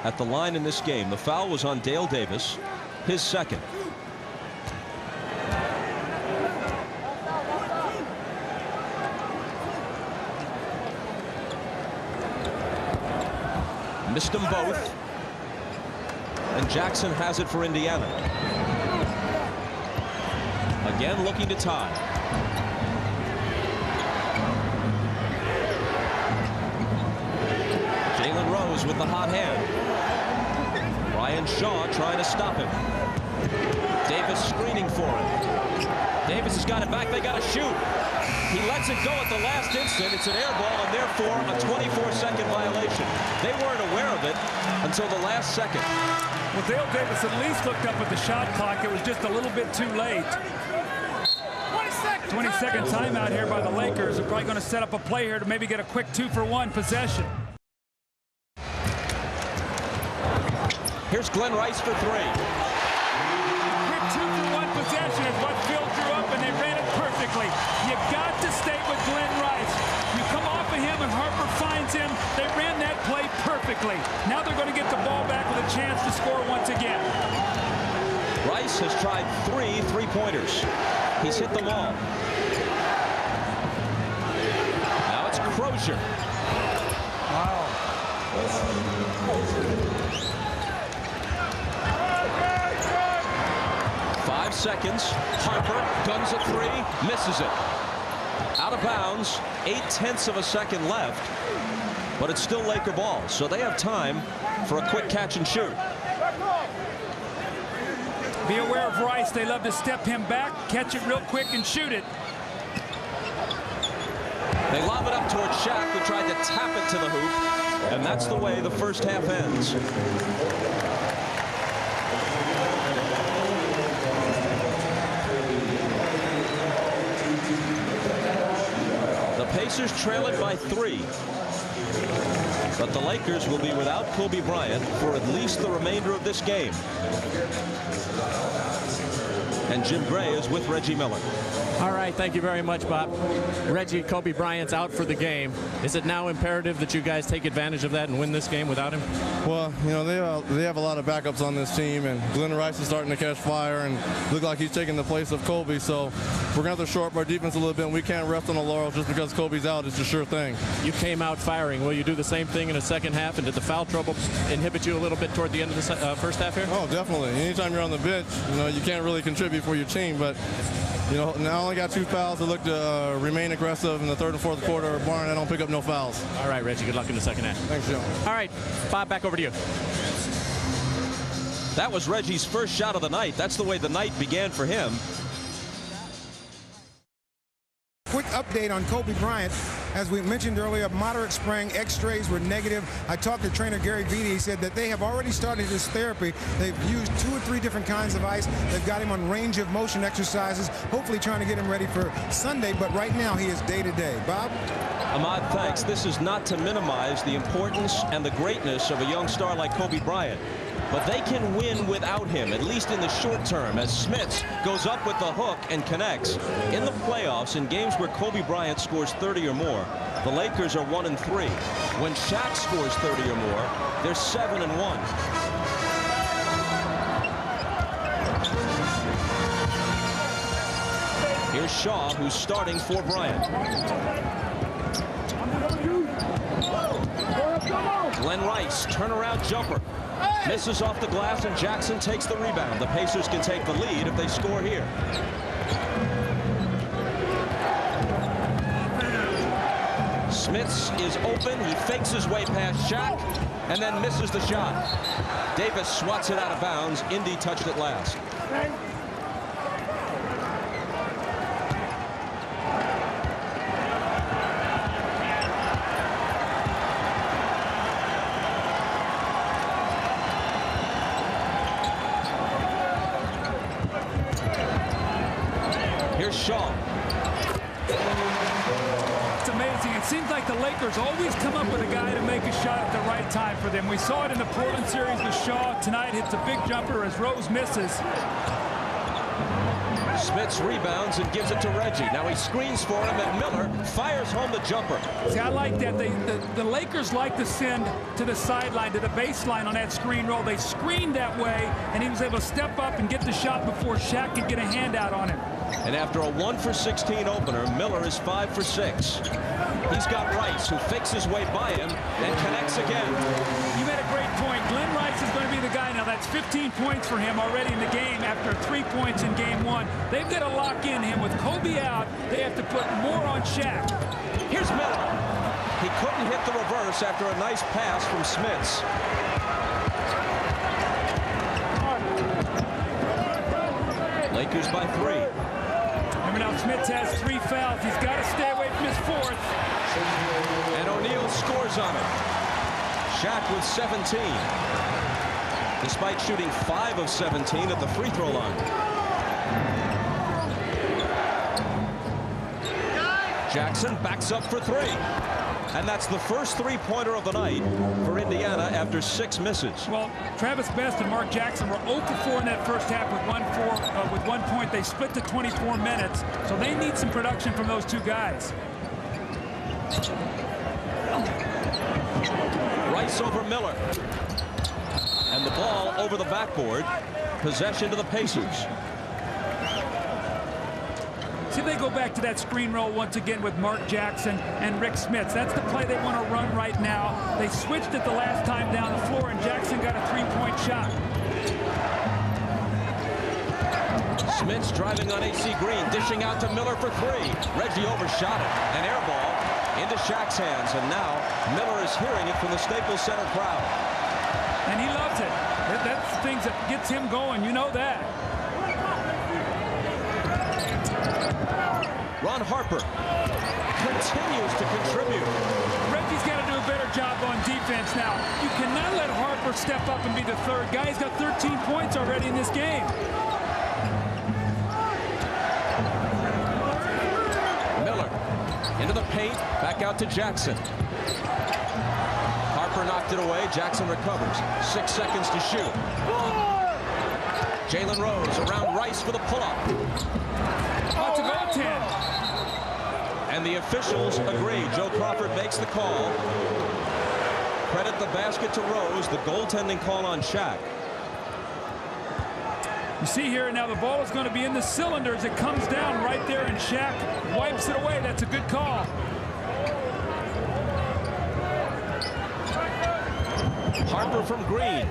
at the line in this game. The foul was on Dale Davis. his second. Missed them both. And Jackson has it for Indiana. Again looking to tie. Jalen Rose with the hot hand. Brian Shaw trying to stop him. Davis screening for him. Davis has got it back. They got to shoot. He lets it go at the last instant. It's an air ball and therefore a 24-second violation. They weren't aware of it until the last second. Well, Dale Davis at least looked up at the shot clock. It was just a little bit too late. 20-second timeout here by the Lakers. They're probably going to set up a play here to maybe get a quick 2-for-1 possession. Here's Glenn Rice for three. Quick 2-for-1 possession is what Phil drew up, and they ran it perfectly. You got to stay with Glenn Rice. You come off of him and Harper finds him. They ran that play perfectly. Now they're going to get the ball back with a chance to score once again. Rice has tried 3 3-pointers. He's hit them all. Now it's Crozier. Wow. 5 seconds. Harper guns a 3, misses it. Out of bounds. 0.8 of a second left. But it's still Laker ball, so they have time for a quick catch and shoot. Be aware of Rice. They love to step him back, catch it real quick, and shoot it. They lob it up towards Shaq, who tried to tap it to the hoop, and that's the way the first half ends. The Pacers trail it by 3. But the Lakers will be without Kobe Bryant for at least the remainder of this game. And Jim Gray is with Reggie Miller. All right, thank you very much, Bob. Reggie, Kobe Bryant's out for the game. Is it now imperative that you guys take advantage of that and win this game without him? Well, you know, they have a lot of backups on this team, and Glenn Rice is starting to catch fire and look like he's taking the place of Kobe. So we're going to have to shore up our defense a little bit, and we can't rest on the laurels just because Kobe's out. It's a sure thing. You came out firing. Will you do the same thing in the second half? And did the foul trouble inhibit you a little bit toward the end of the first half here? Oh, definitely. Anytime you're on the bench, you know, you can't really contribute for your team, but you know, now I only got 2 fouls. I look to remain aggressive in the third and fourth quarter. Barring I don't pick up no fouls. All right, Reggie, good luck in the second half. Thanks, Joe. All right, Bob, back over to you. That was Reggie's first shot of the night. That's the way the night began for him. Quick update on Kobe Bryant. As we mentioned earlier, moderate sprain, x-rays were negative. I talked to trainer Gary Vitti. He said that they have already started his therapy. They've used 2 or 3 different kinds of ice. They've got him on range of motion exercises, hopefully trying to get him ready for Sunday. But right now, he is day-to-day. Bob? Ahmad, thanks. This is not to minimize the importance and the greatness of a young star like Kobe Bryant. But they can win without him, at least in the short term, as Smits goes up with the hook and connects. In the playoffs, in games where Kobe Bryant scores 30 or more, the Lakers are 1-3. When Shaq scores 30 or more, they're 7-1. Here's Shaw, who's starting for Bryant. Glenn Rice, turnaround jumper. Misses off the glass, and Jackson takes the rebound. The Pacers can take the lead if they score here. Smits is open. He fakes his way past Shaq and then misses the shot. Davis swats it out of bounds. Indy touched it last. Here's Shaw. It's amazing. It seems like the Lakers always come up with a guy to make a shot at the right time for them. We saw it in the Portland series with Shaw. Tonight hits a big jumper as Rose misses. Smits rebounds and gives it to Reggie. Now he screens for him, and Miller fires home the jumper. See, I like that. The Lakers like to send to the sideline, to the baseline on that screen roll. They screened that way, and he was able to step up and get the shot before Shaq could get a handout on him. And after a 1-for-16 opener, Miller is 5 for 6. He's got Rice, who fakes his way by him and connects again. You made a great point. Glenn Rice is going to be the guy now. That's 15 points for him already in the game after 3 points in game 1. They've got to lock in him. With Kobe out, they have to put more on Shaq. Here's Miller. He couldn't hit the reverse after a nice pass from Smits. Lakers by 3. Remember now, Smits has 3 fouls. He's got to stay away from his 4th. And O'Neal scores on it. Shaq with 17. Despite shooting 5 of 17 at the free throw line. Jackson backs up for 3. And that's the first three-pointer of the night for Indiana after 6 misses. Well, Travis Best and Mark Jackson were 0 for 4 in that first half with 1 point. They split to 24 minutes, so they need some production from those 2 guys. Rice over Miller. And the ball over the backboard. Possession to the Pacers. See if they go back to that screen roll once again with Mark Jackson and Rick Smits. That's the play they want to run right now. They switched it the last time down the floor, and Jackson got a 3-point shot. Smits driving on AC Green, dishing out to Miller for 3. Reggie overshot it. An air ball into Shaq's hands, and now Miller is hearing it from the Staples Center crowd. And he loves it. That's the things that gets him going. You know that. Ron Harper continues to contribute. Reggie's got to do a better job on defense now. You cannot let Harper step up and be the 3rd guy. He's got 13 points already in this game. Miller into the paint, back out to Jackson. Harper knocked it away. Jackson recovers. 6 seconds to shoot. Jalen Rose around Rice for the pull-up. Oh, it's a goaltend. And the officials agree. Joe Crawford makes the call. Credit the basket to Rose. The goaltending call on Shaq. You see here now the ball is going to be in the cylinder as it comes down right there, and Shaq wipes it away. That's a good call. Harper from Green.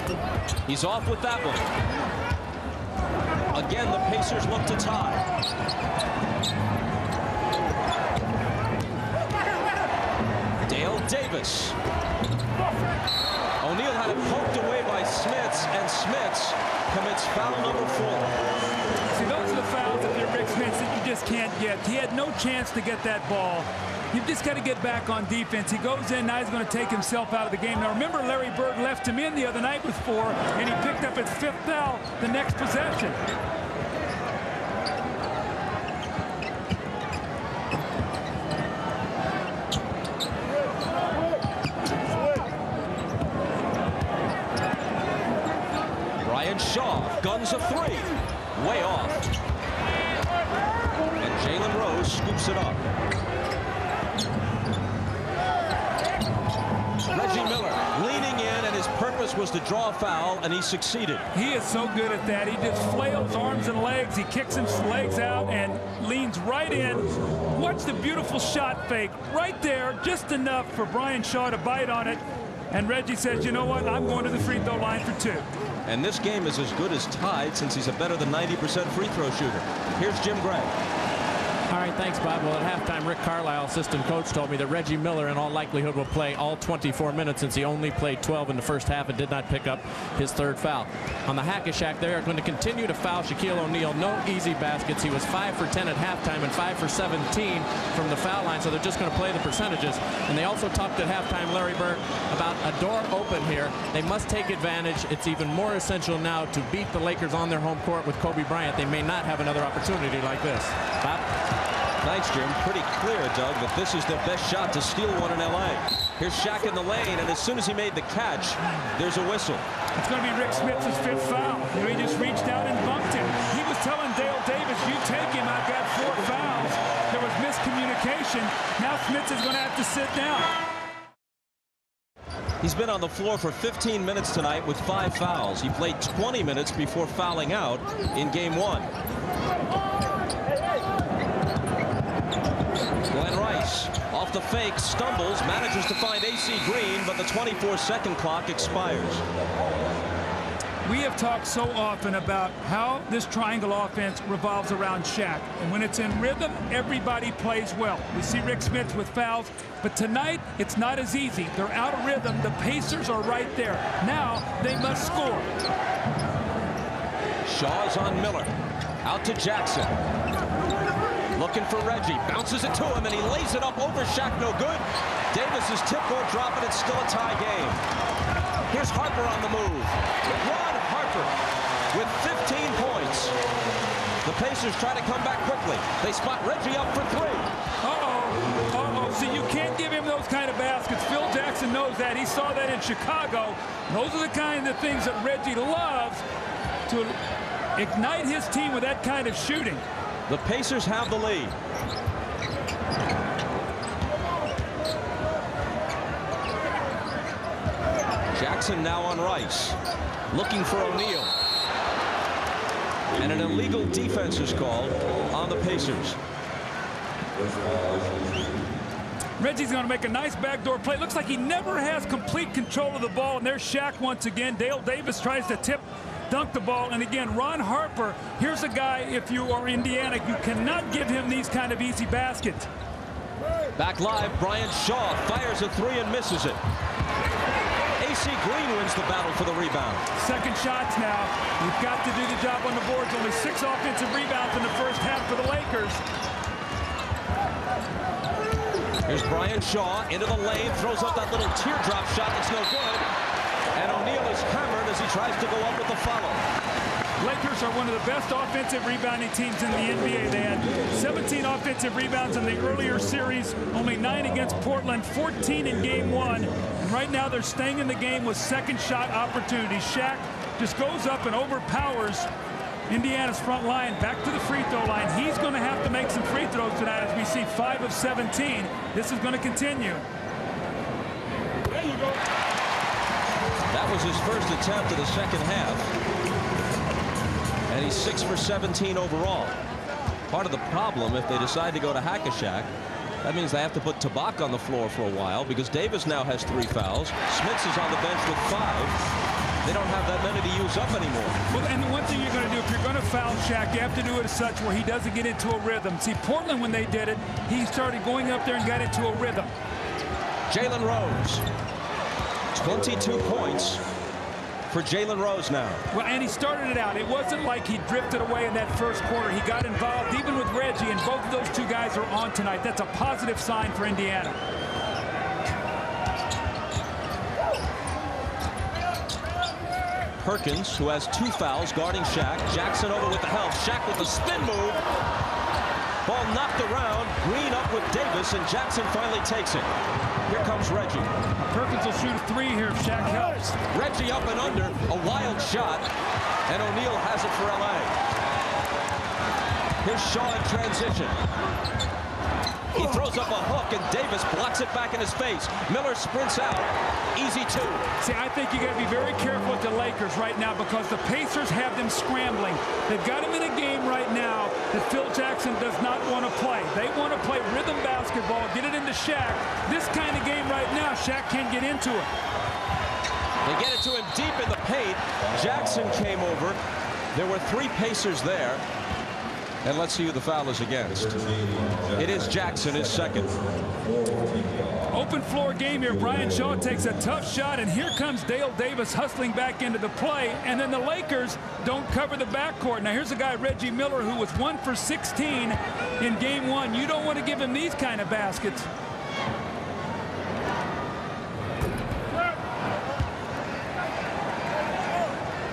He's off with that one. Again, the Pacers look to tie. Dale Davis. O'Neal had it poked away by Smits, and Smits commits foul number 4. See, those are the fouls if you're Rick Smits that you just can't get. He had no chance to get that ball. You've just got to get back on defense. He goes in, now he's going to take himself out of the game. Now remember, Larry Bird left him in the other night with 4, and he picked up his 5th foul the next possession. Brian Shaw guns a 3. Way off. And Jalen Rose scoops it up. Reggie Miller leaning in, and his purpose was to draw a foul, and he succeeded. He is so good at that. He just flails arms and legs. He kicks his legs out and leans right in. Watch the beautiful shot fake right there, just enough for Brian Shaw to bite on it. And Reggie says, you know what, I'm going to the free throw line for 2. And this game is as good as tied since he's a better than 90% free throw shooter. Here's Jim Gray. All right, thanks, Bob. Well, at halftime, Rick Carlisle, assistant coach, told me that Reggie Miller, in all likelihood, will play all 24 minutes since he only played 12 in the first half and did not pick up his 3rd foul. On the Hack-a-Shack, they are going to continue to foul Shaquille O'Neal. No easy baskets. He was 5 for 10 at halftime and 5 for 17 from the foul line, so they're just going to play the percentages. And they also talked at halftime, Larry Bird, about a door open here. They must take advantage. It's even more essential now to beat the Lakers on their home court with Kobe Bryant. They may not have another opportunity like this. Bob? Thanks, Jim. Pretty clear, Doug, that this is their best shot to steal one in L.A. Here's Shaq in the lane, and as soon as he made the catch, there's a whistle. It's going to be Rick Smits' 5th foul. You know, he just reached out and bumped him. He was telling Dale Davis, you take him. I've got 4 fouls. There was miscommunication. Now Smits is going to have to sit down. He's been on the floor for 15 minutes tonight with 5 fouls. He played 20 minutes before fouling out in game 1. Glenn Rice off the fake, stumbles, manages to find AC Green, but the 24-second clock expires. We have talked so often about how this triangle offense revolves around Shaq. And when it's in rhythm, everybody plays well. We see Rick Smits with fouls, but tonight it's not as easy. They're out of rhythm. The Pacers are right there. Now they must score. Shaw's on Miller. Out to Jackson. Looking for Reggie. Bounces it to him, and he lays it up over Shaq. No good. Davis's tip won't drop, and it's still a tie game. Here's Harper on the move. Ron Harper with 15 points. The Pacers try to come back quickly. They spot Reggie up for 3. See, you can't give him those kind of baskets. Phil Jackson knows that. He saw that in Chicago. Those are the kind of things that Reggie loves, to ignite his team with that kind of shooting. The Pacers have the lead. Jackson now on Rice. Looking for O'Neal. And an illegal defense is called on the Pacers. Reggie's going to make a nice backdoor play. Looks like he never has complete control of the ball. And there's Shaq once again. Dale Davis tries to dunk the ball. And again, Ron Harper, here's a guy, if you are Indiana, you cannot give him these kind of easy baskets. Back live, Brian Shaw fires a 3 and misses it. AC Green wins the battle for the rebound. Second shots now. You've got to do the job on the boards. Only 6 offensive rebounds in the first half for the Lakers. Here's Brian Shaw into the lane, throws up that little teardrop shot that's no good. And O'Neal is hammered as he tries to go up with the follow. Lakers are one of the best offensive rebounding teams in the NBA. They had 17 offensive rebounds in the earlier series, only 9 against Portland, 14 in game 1. And right now they're staying in the game with second shot opportunities. Shaq just goes up and overpowers Indiana's front line. Back to the free throw line. He's going to have to make some free throws tonight as we see 5 of 17. This is going to continue. There you go. That was his first attempt of the second half. And he's 6 for 17 overall. Part of the problem, if they decide to go to Hack-a-Shaq, that means they have to put Tabak on the floor for a while, because Davis now has 3 fouls. Smits is on the bench with 5. They don't have that many to use up anymore. Well, and the one thing you're going to do, if you're going to foul Shaq, you have to do it as such where he doesn't get into a rhythm. See, Portland, when they did it, he started going up there and got into a rhythm. Jalen Rose. 22 points for Jalen Rose now. Well, and he started it out. It wasn't like he drifted away in that first quarter. He got involved even with Reggie, and both of those 2 guys are on tonight. That's a positive sign for Indiana. Perkins, who has 2 fouls, guarding Shaq. Jackson over with the help. Shaq with the spin move. Ball knocked around. Green up with Davis, and Jackson finally takes it. Here comes Reggie. Perkins will shoot a 3 here if Shaq helps. Reggie up and under, a wild shot, and O'Neal has it for LA. Here's Shaw in transition. He throws up a hook, and Davis blocks it back in his face. Miller sprints out. Easy 2. See, I think you got to be very careful with the Lakers right now, because the Pacers have them scrambling. They've got them in a game right now that Phil Jackson does not want to play. They want to play rhythm basketball, get it into Shaq. This kind of game right now, Shaq can't get into it. They get it to him deep in the paint. Jackson came over. There were 3 Pacers there. And let's see who the foul is against. It is Jackson, his second. Open floor game here. Brian Shaw takes a tough shot, and here comes Dale Davis hustling back into the play. And then the Lakers don't cover the backcourt. Now here's a guy, Reggie Miller, who was 1 for 16 in game 1. You don't want to give him these kind of baskets.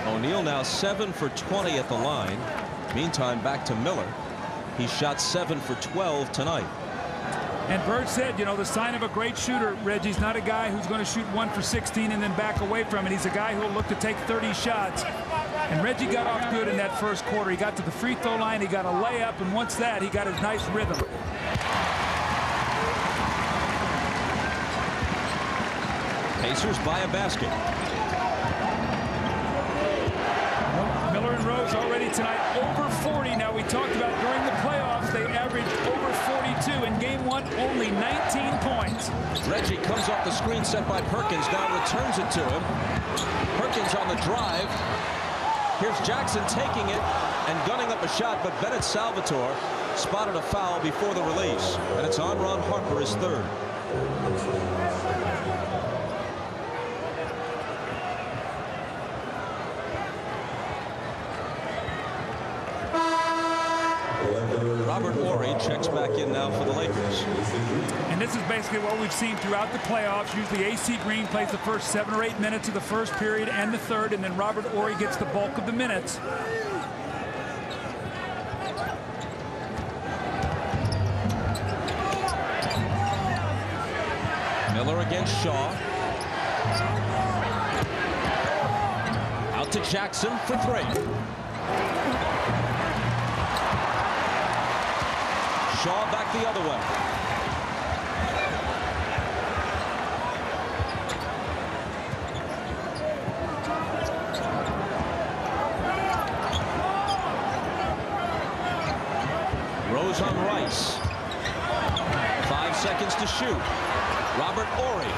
O'Neal now 7 for 20 at the line. Meantime, back to Miller. He shot 7 for 12 tonight. And Bird said, you know, the sign of a great shooter, Reggie's not a guy who's going to shoot 1 for 16 and then back away from it. He's a guy who will look to take 30 shots. And Reggie got off good in that first quarter. He got to the free throw line, he got a layup, and once that, he got his nice rhythm. Pacers by a basket. Miller and Rose already tonight over 40. Now, we talked about during the playoffs, they averaged over 42. In game one, only 19 points. Reggie comes off the screen set by Perkins, now returns it to him. Perkins on the drive. Here's Jackson taking it and gunning up a shot, but Bennett Salvatore spotted a foul before the release. And it's on Ron Harper, his third. Robert Horry checks back in now for the Lakers. And this is basically what we've seen throughout the playoffs. Usually AC Green plays the first 7 or 8 minutes of the first period and the third, and then Robert Horry gets the bulk of the minutes. Miller against Shaw. Out to Jackson for 3. Shaw back the other way. Rose on Rice. 5 seconds to shoot. Robert Horry.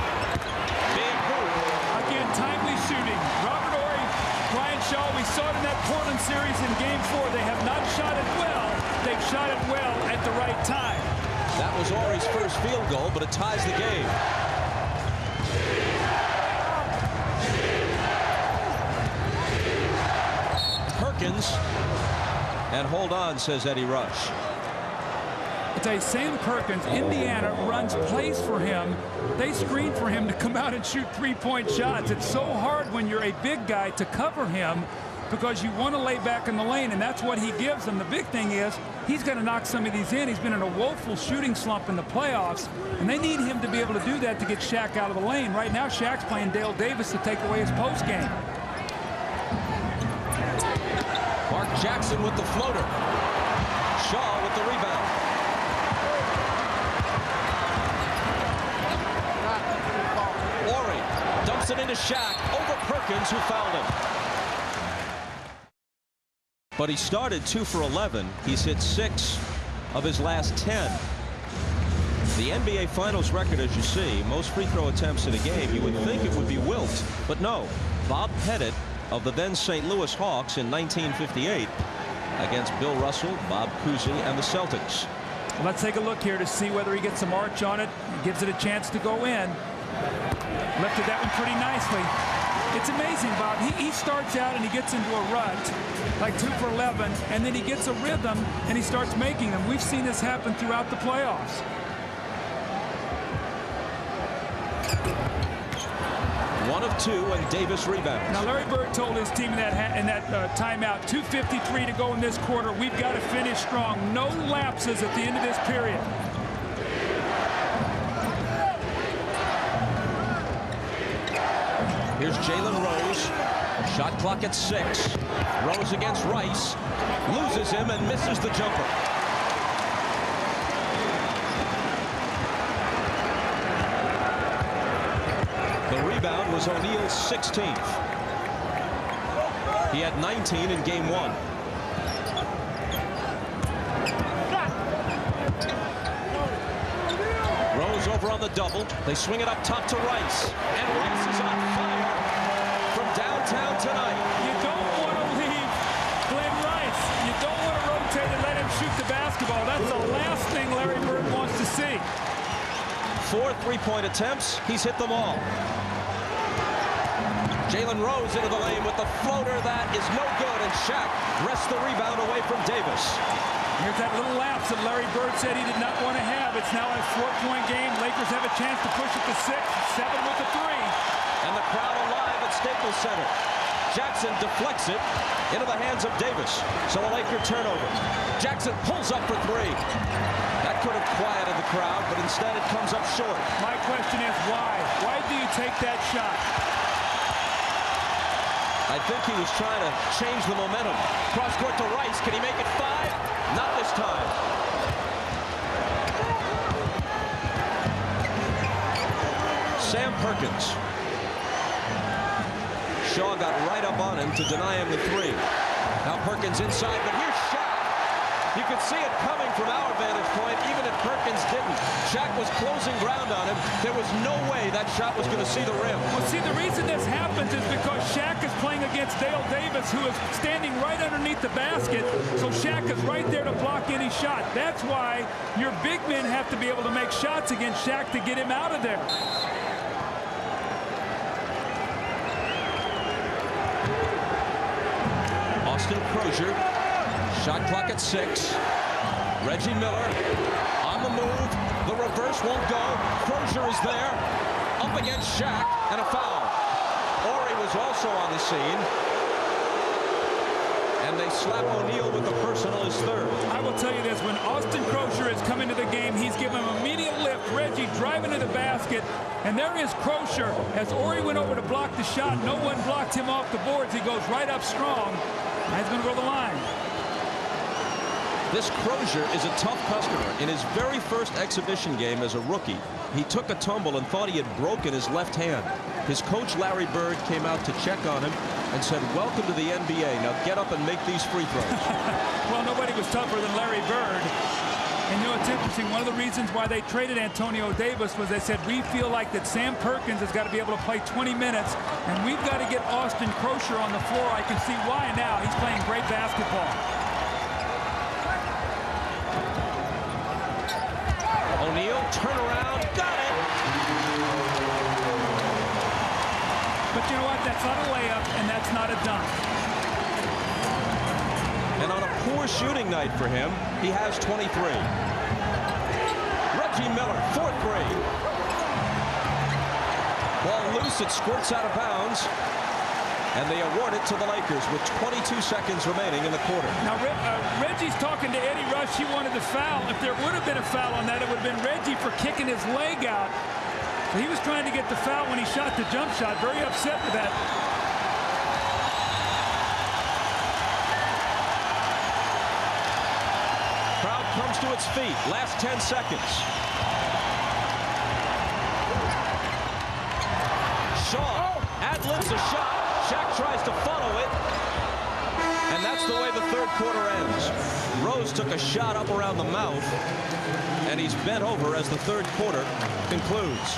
Big move. Again, timely shooting. Robert Horry, Brian Shaw, we saw it in that Portland series in game 4. They have not shot it well. They've shot it well at the right time. That was Horry's first field goal, but it ties the game. Perkins. And hold on, says Eddie Rush. I tell you, Sam Perkins, Indiana runs plays for him. They screen for him to come out and shoot 3-point shots. It's so hard when you're a big guy to cover him because you want to lay back in the lane, and that's what he gives them. The big thing is he's going to knock some of these in. He's been in a woeful shooting slump in the playoffs, and they need him to be able to do that to get Shaq out of the lane. Right now, Shaq's playing Dale Davis to take away his post game. Mark Jackson with the floater. Shaw with the rebound. Horry dumps it into Shaq over Perkins, who fouled him. But he started 2 for 11. He's hit 6 of his last 10. The NBA Finals record, as you see, most free throw attempts in a game, you would think it would be Wilt, but no. Bob Pettit of the then St. Louis Hawks in 1958 against Bill Russell, Bob Cousy, and the Celtics. Let's take a look here to see whether he gets some arch on it. Gives it a chance to go in. Lifted that one pretty nicely. It's amazing, Bob. He starts out and he gets into a rut, like 2 for 11, and then he gets a rhythm and he starts making them. We've seen this happen throughout the playoffs. One of 2, and Davis rebounds. Now, Larry Bird told his team in that timeout, 2:53 to go in this quarter. We've got to finish strong. No lapses at the end of this period. Here's Jalen Rose. Shot clock at 6. Rose against Rice. Loses him and misses the jumper. The rebound was O'Neal's 16th. He had 19 in game 1. Rose over on the double. They swing it up top to Rice. And Rice is on fire from downtown tonight. You don't want to leave Glenn Rice. You don't want to rotate and let him shoot the basketball. That's the last thing Larry Bird wants to see. 4 3-point attempts. He's hit them all. Jalen Rose into the lane with the floater. That is no good, and Shaq wrests the rebound away from Davis. Here's that little lapse that Larry Bird said he did not want to have. It's now a 4-point game. Lakers have a chance to push it to 6, 7 with the 3. And the crowd alive at Staples Center. Jackson deflects it into the hands of Davis. So a Laker turnover. Jackson pulls up for 3. That could have quieted the crowd, but instead it comes up short. My question is why? Why do you take that shot? I I think he was trying to change the momentum. Cross court to Rice. Can he make it 5? Not this time. Sam Perkins. Shaw got right up on him to deny him the 3. Now Perkins inside, but here's Shaq. You could see it coming from our vantage point, even if Perkins didn't. Shaq was closing ground on him. There was no way that shot was going to see the rim. Well, see, the reason this happens is because Shaq is playing against Dale Davis, who is standing right underneath the basket. So Shaq is right there to block any shot. That's why your big men have to be able to make shots against Shaq to get him out of there. Austin Crozier, shot clock at 6. Reggie Miller on the move. The reverse won't go. Crozier is there, up against Shaq, and a foul. Horry was also on the scene, and they slap O'Neal with the personal, his 3rd. I will tell you this, when Austin Crozier has come into the game, he's given him immediate lift. Reggie driving to the basket, and there is Crozier. As Horry went over to block the shot, no one blocked him off the boards. He goes right up strong. He's going to go to the line. This Crozier is a tough customer. In his very first exhibition game as a rookie, he took a tumble and thought he had broken his left hand. His coach, Larry Bird, came out to check on him and said, "Welcome to the NBA. Now get up and make these free throws." Well, nobody was tougher than Larry Bird. And you know, it's interesting. One of the reasons why they traded Antonio Davis was they said, we feel like that Sam Perkins has got to be able to play 20 minutes, and we've got to get Austin Crozier on the floor. I can see why now. He's playing great basketball. O'Neal, turn around, got it! But you know what? That's not a layup, and that's not a dunk. And on a poor shooting night for him, he has 23. Reggie Miller, 4th grade. Ball loose, it squirts out of bounds. And they award it to the Lakers with 22 seconds remaining in the quarter. Now, Reggie's talking to Eddie Rush. He wanted the foul. If there would have been a foul on that, it would have been Reggie for kicking his leg out. So he was trying to get the foul when he shot the jump shot. Very upset with that. Crowd comes to its feet. Last 10 seconds. Shaw ad-libs a shot. Shaq tries to follow it. And that's the way the 3rd quarter ends. Rose took a shot up around the mouth. And he's bent over as the 3rd quarter concludes.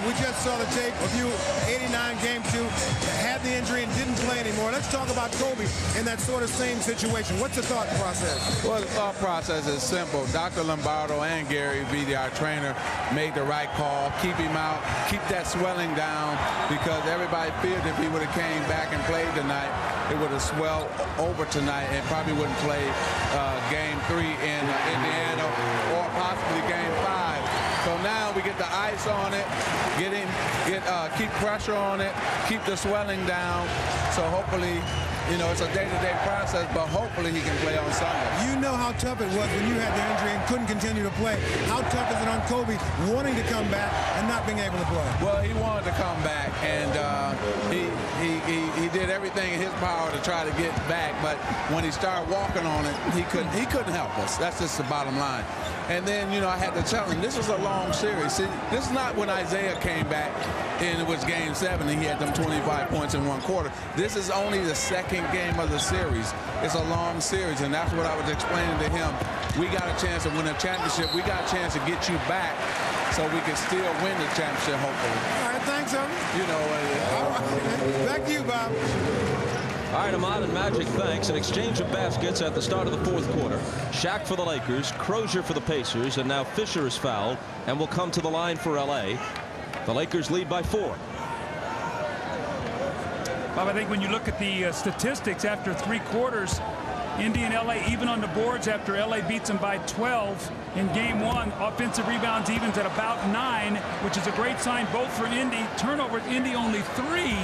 We just saw the tape of you, 89 game 2, had the injury and didn't play anymore. Let's talk about Kobe in that sort of same situation. What's the thought process? Well, the thought process is simple. Dr. Lombardo and Gary Vitti, our trainer, made the right call. Keep him out, keep that swelling down, because everybody feared if he would have came back and played tonight, it would have swelled over tonight and probably wouldn't play game 3 in Indiana or possibly game 5. So now we get the ice on it, keep pressure on it, keep the swelling down. So hopefully, you know, it's a day-to-day process, but hopefully he can play on Sunday. You know how tough it was when you had the injury and couldn't continue to play. How tough is it on Kobe wanting to come back and not being able to play? Well, he wanted to come back, and he did everything in his power to try to get back. But when he started walking on it, he couldn't help us. That's just the bottom line. And then, you know, I had to tell him, this is a long series. See, this is not when Isaiah came back and it was game 7 and he had them 25 points in 1 quarter. This is only the 2nd game of the series. It's a long series, and that's what I was explaining to him. We got a chance to win a championship. We got a chance to get you back so we can still win the championship, hopefully. All right, thanks, Evan. You know, all right. Back to you, Bob. All right, Ahmad and Magic, thanks. An exchange of baskets at the start of the 4th quarter. Shaq for the Lakers, Crozier for the Pacers, and now Fisher is fouled and will come to the line for L.A. The Lakers lead by 4. Bob, I think when you look at the statistics after 3 quarters, Indy and L.A. even on the boards after L.A. beats them by 12 in game 1. Offensive rebounds evens at about 9, which is a great sign both for Indy. Turnovers, Indy only 3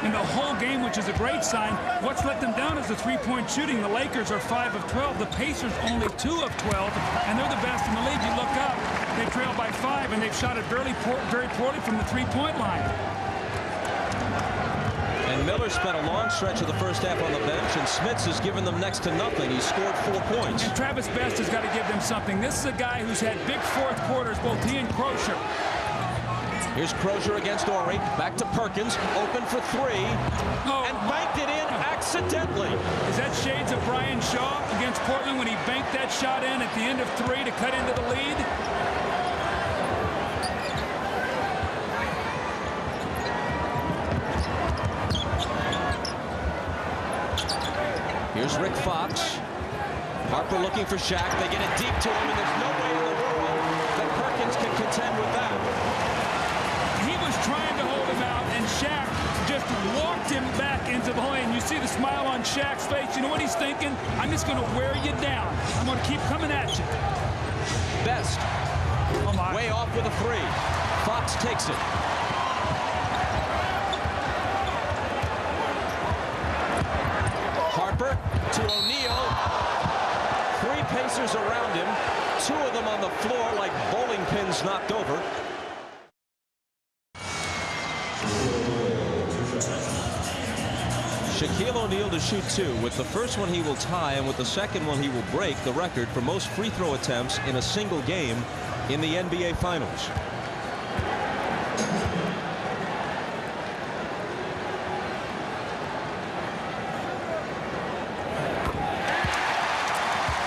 in the whole game, which is a great sign. What's let them down is the 3-point shooting. The Lakers are 5 of 12. The Pacers only 2 of 12, and they're the best in the league. You look up, they trail by 5, and they've shot it very poorly from the 3-point line. Miller spent a long stretch of the first half on the bench, and Smits has given them next to nothing. He scored 4 points. And Travis Best has got to give them something. This is a guy who's had big fourth quarters, both he and Crozier. Here's Crozier against Horry. Back to Perkins. Open for 3. And banked it in accidentally. Is that shades of Brian Shaw against Portland when he banked that shot in at the end of 3 to cut into the lead? Here's Rick Fox. Harper looking for Shaq. They get it deep to him, and there's no way in the world that Perkins can contend with that. He was trying to hold him out, and Shaq just walked him back into the lane. You see the smile on Shaq's face. You know what he's thinking? I'm just going to wear you down. I'm going to keep coming at you. Best. Oh my. Way off with a 3. Fox takes it. Harper to O'Neal. 3 Pacers around him. 2 of them on the floor like bowling pins knocked over. Shaquille O'Neal to shoot 2. With the first one he will tie, and with the second one he will break the record for most free throw attempts in a single game in the NBA Finals.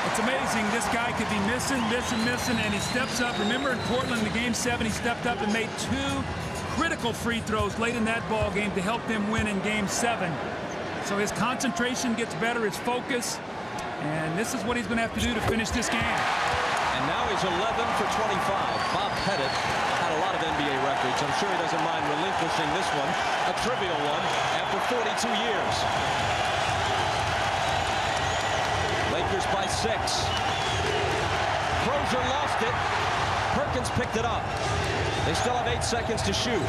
It's amazing. This guy could be missing, and he steps up. Remember in Portland in the Game 7, he stepped up and made 2 critical free throws late in that ball game to help them win in Game 7. So his concentration gets better, his focus, and this is what he's going to have to do to finish this game. And now he's 11 for 25. Bob Pettit had a lot of NBA records. I'm sure he doesn't mind relinquishing this one, a trivial one, after 42 years. Lakers by 6. Crozier lost it. Perkins picked it up. They still have 8 seconds to shoot.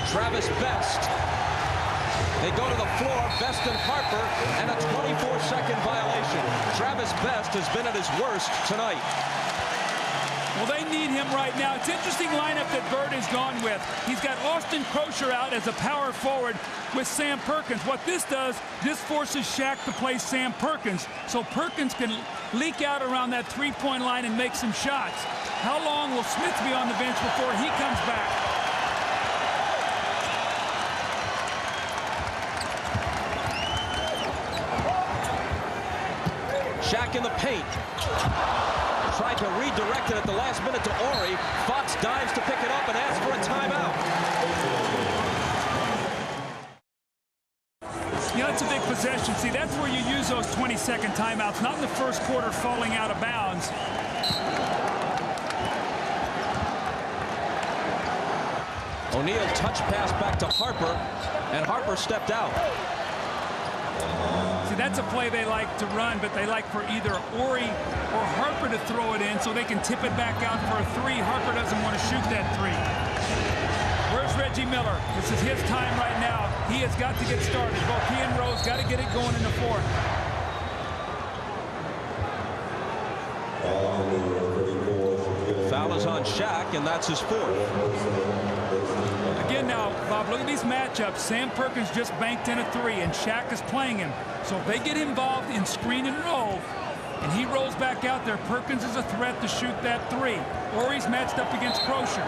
Travis Best. They go to the floor, Best and Harper, and a 24-second violation. Travis Best has been at his worst tonight. Well, they need him right now. It's an interesting lineup that Bird has gone with. He's got Austin Crozier out as a power forward with Sam Perkins. What this does, this forces Shaq to play Sam Perkins, so Perkins can leak out around that three-point line and make some shots. How long will Smith be on the bench before he comes back? Shaq in the paint. Tried to redirect it at the last minute to Horry. Fox dives to pick it up and asks for a timeout. You know, it's a big possession. See, that's where you use those 20-second timeouts, not in the first quarter falling out of bounds. O'Neal touch pass back to Harper, and Harper stepped out. See, that's a play they like to run, but they like for either Horry or Harper to throw it in so they can tip it back out for a 3. Harper doesn't want to shoot that 3. Where's Reggie Miller? This is his time right now. He has got to get started. Both he and Rose got to get it going in the 4th. Foul is on Shaq, and that's his 4th. Again now, Bob, look at these matchups. Sam Perkins just banked in a 3, and Shaq is playing him. So if they get involved in screen and roll, and he rolls back out there, Perkins is a threat to shoot that 3. Or he's matched up against Crozier.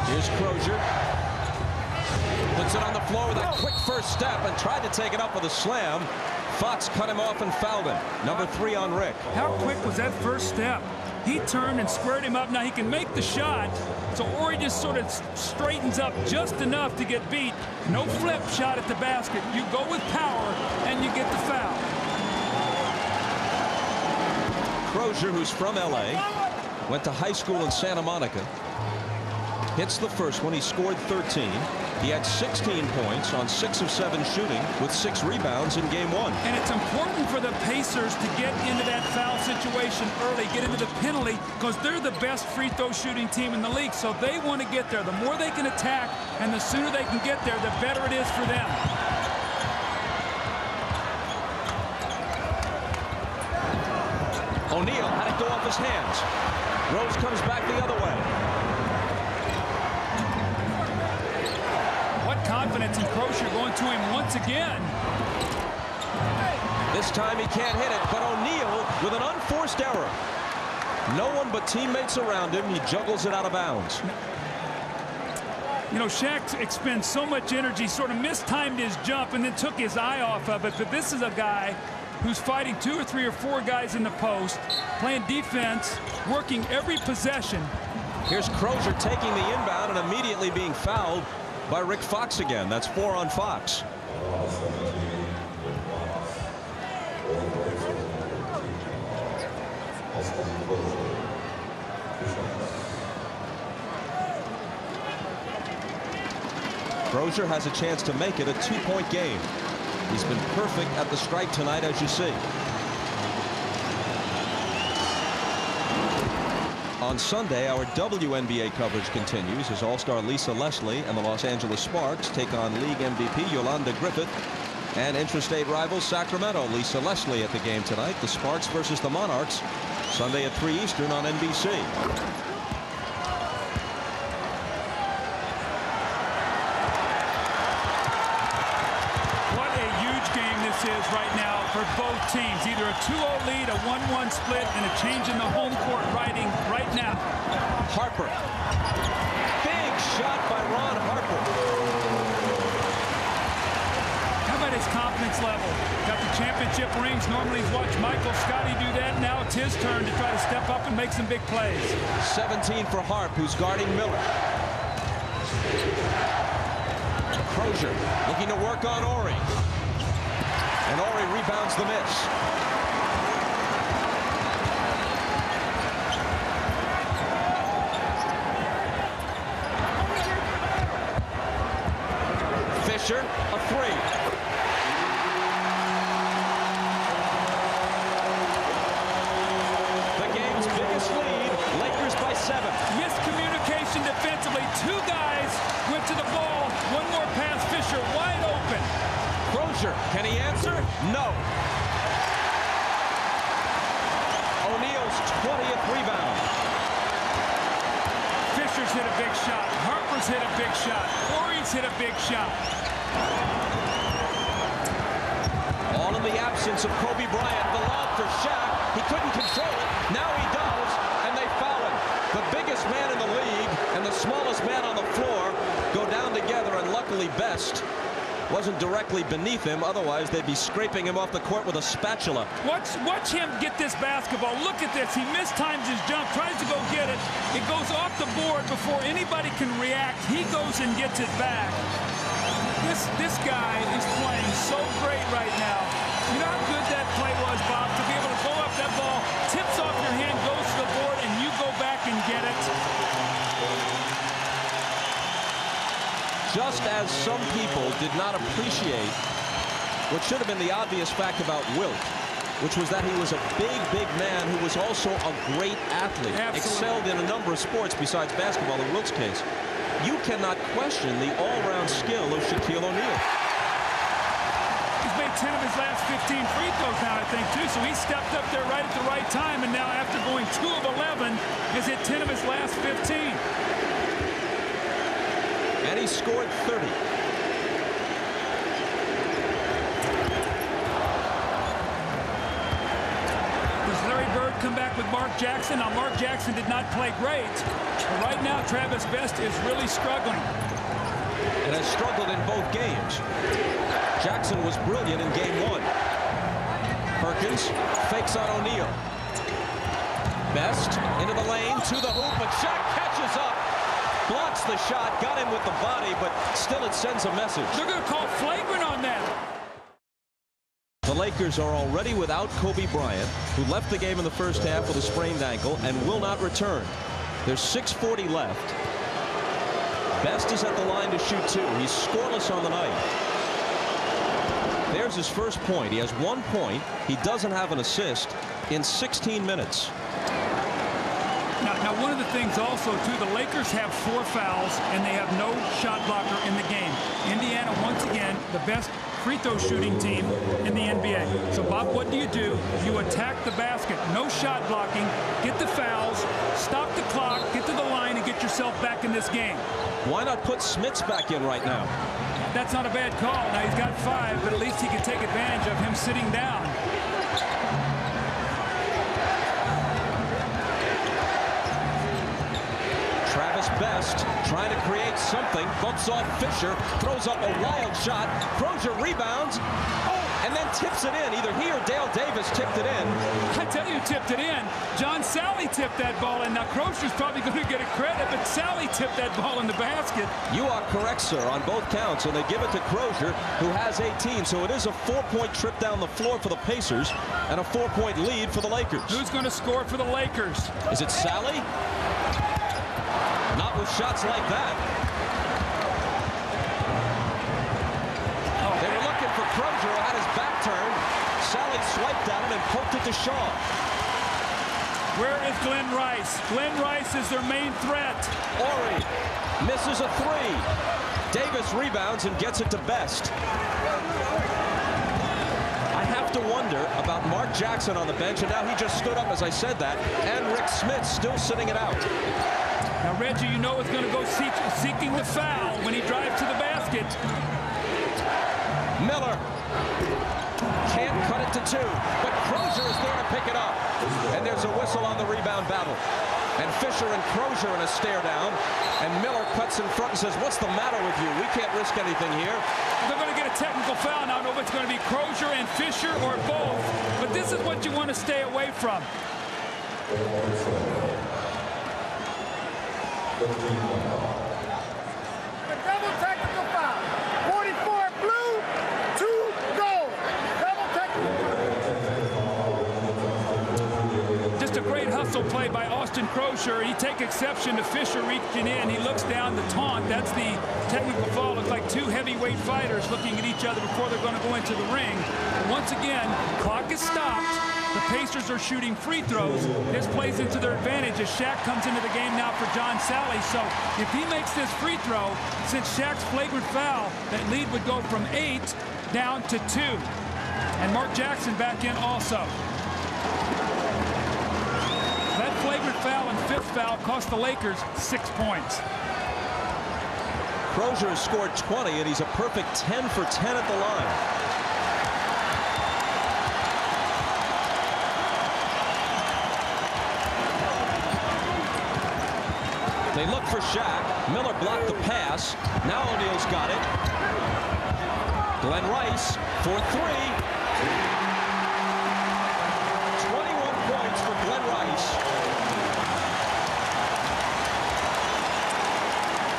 Here's Crozier. Puts it on the floor with a quick first step and tried to take it up with a slam. Fox cut him off and fouled him. Number 3 on Rick. How quick was that first step? He turned and squared him up. Now he can make the shot. So Horry just sort of straightens up just enough to get beat. No flip shot at the basket. You go with power and you get the foul. Crozier, who's from L.A., went to high school in Santa Monica. Hits the first one. He scored 13. He had 16 points on 6 of 7 shooting with 6 rebounds in game 1. And it's important for the Pacers to get into that foul situation early, get into the penalty, because they're the best free throw shooting team in the league. So they want to get there. The more they can attack and the sooner they can get there, the better it is for them. O'Neal had it go off his hands. Rose comes back the other way. What confidence in Crozier going to him once again. This time he can't hit it, but O'Neal with an unforced error. No one but teammates around him. He juggles it out of bounds. You know, Shaq expends so much energy, sort of mistimed his jump and then took his eye off of it. But this is a guy who's fighting 2 or 3 or 4 guys in the post, playing defense, working every possession. Here's Crozier taking the inbound and immediately being fouled by Rick Fox again. That's 4 on Fox. Crozier has a chance to make it a 2-point game. He's been perfect at the stripe tonight, as you see. On Sunday, our WNBA coverage continues as All-Star Lisa Leslie and the Los Angeles Sparks take on League MVP Yolanda Griffith and intrastate rival Sacramento. Lisa Leslie at the game tonight. The Sparks versus the Monarchs. Sunday at 3 Eastern on NBC. Is right now for both teams, either a 2-0 lead, a 1-1 split, and a change in the home court writing right now. Harper. Big shot by Ron Harper. How about his confidence level? Got the championship rings. Normally he's watched Michael Scotty do that. Now it's his turn to try to step up and make some big plays. 17 for Harp, who's guarding Miller. Crozier looking to work on Ori. And Ori rebounds the miss. Fisher, a 3. The game's biggest lead, Lakers by 7. Miscommunication defensively. 2 guys went to the ball. One more pass, Fisher wide open. Crozier, can he answer? No. O'Neal's 20th rebound. Fisher's hit a big shot. Harper's hit a big shot. Ori's hit a big shot. All in the absence of Kobe Bryant. The lob for Shaq. He couldn't control it. Now he does, and they foul him. The biggest man in the league and the smallest man on the floor go down together, and luckily Best wasn't directly beneath him. Otherwise, they'd be scraping him off the court with a spatula. Watch him get this basketball. Look at this. He mistimes his jump, tries to go get it. It goes off the board before anybody can react. He goes and gets it back. This guy is playing so great right now. You know how good that play was, Bob, to be able to go up that ball, tips off your hand, goes to the board, and you go back and get it. Just as some people did not appreciate what should have been the obvious fact about Wilt, which was that he was a big man who was also a great athlete. Absolutely. Excelled in a number of sports besides basketball in Wilt's case. You cannot question the all-round skill of Shaquille O'Neal. He's made 10 of his last 15 free throws now, I think, too. So he stepped up there right at the right time, and now after going 2 of 11, has hit 10 of his last 15. And he scored 30. Does Larry Bird come back with Mark Jackson? Now, Mark Jackson did not play great, but right now Travis Best is really struggling. And has struggled in both games. Jackson was brilliant in game 1. Perkins fakes on O'Neal. Best into the lane, to the hoop, but Shaq catches up. Blocks the shot, got him with the body, but still it sends a message. They're going to call flagrant on that. The Lakers are already without Kobe Bryant, who left the game in the first half with a sprained ankle and will not return. There's 6:40 left. Best is at the line to shoot 2. He's scoreless on the night. There's his first point. He has 1 point. He doesn't have an assist in 16 minutes. Now, one of the things also, too, the Lakers have 4 fouls, and they have no shot blocker in the game. Indiana, once again, the best free throw shooting team in the NBA. So, Bob, what do? You attack the basket. No shot blocking. Get the fouls. Stop the clock. Get to the line and get yourself back in this game. Why not put Smits back in right now? That's not a bad call. Now, he's got 5, but at least he can take advantage of him sitting down. Travis Best trying to create something, bumps off Fisher, throws up a wild shot. Crozier rebounds, and then tips it in. Either he or Dale Davis tipped it in. I tell you, tipped it in. John Sally tipped that ball in. Now, Crozier's probably going to get a credit, but Sally tipped that ball in the basket. You are correct, sir, on both counts, and they give it to Crozier, who has 18. So it is a 4-point trip down the floor for the Pacers and a 4-point lead for the Lakers. Who's going to score for the Lakers? Is it Sally? Not with shots like that. They were looking for Crozier, who had his back turned. Sally swiped at him and poked it to Shaw. Where is Glenn Rice? Glenn Rice is their main threat. Horry misses a 3. Davis rebounds and gets it to Best. I have to wonder about Mark Jackson on the bench, and now he just stood up as I said that, and Rick Smith still sitting it out. Now, Reggie, you know is going to go seeking the foul when he drives to the basket. Miller can't cut it to 2, but Crozier is there to pick it up. And there's a whistle on the rebound battle. And Fisher and Crozier in a stare down. And Miller cuts in front and says, "What's the matter with you? We can't risk anything here." They're going to get a technical foul. Now, I don't know if it's going to be Crozier and Fisher or both. But this is what you want to stay away from. A double technical foul. 44 blue, 2 gold. Double technical. Just a great hustle play by Austin Crozier. He takes exception to Fisher reaching in. He looks down the taunt. That's the technical foul. Looks like 2 heavyweight fighters looking at each other before they're going to go into the ring. But once again, clock is stopped. The Pacers are shooting free throws. This plays into their advantage as Shaq comes into the game now for John Sally. So if he makes this free throw, since Shaq's flagrant foul, that lead would go from 8 down to 2. And Mark Jackson back in also. That flagrant foul and 5th foul cost the Lakers 6 points. Crozier has scored 20, and he's a perfect 10 for 10 at the line. They look for Shaq. Miller blocked the pass. Now O'Neal's got it. Glenn Rice for 3. 21 points for Glenn Rice.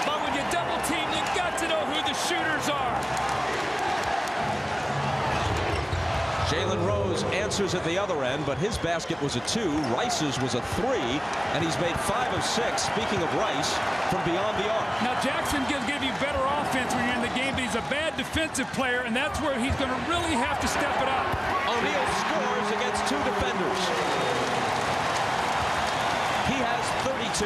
But when you double team, you've got to know who the shooters are. Jalen Rose answers at the other end, but his basket was a 2. Rice's was a 3, and he's made 5 of 6, speaking of Rice, from beyond the arc. Now, Jackson gives you better offense when you're in the game, but he's a bad defensive player, and that's where he's going to really have to step it up. O'Neal scores against 2 defenders. He has 32.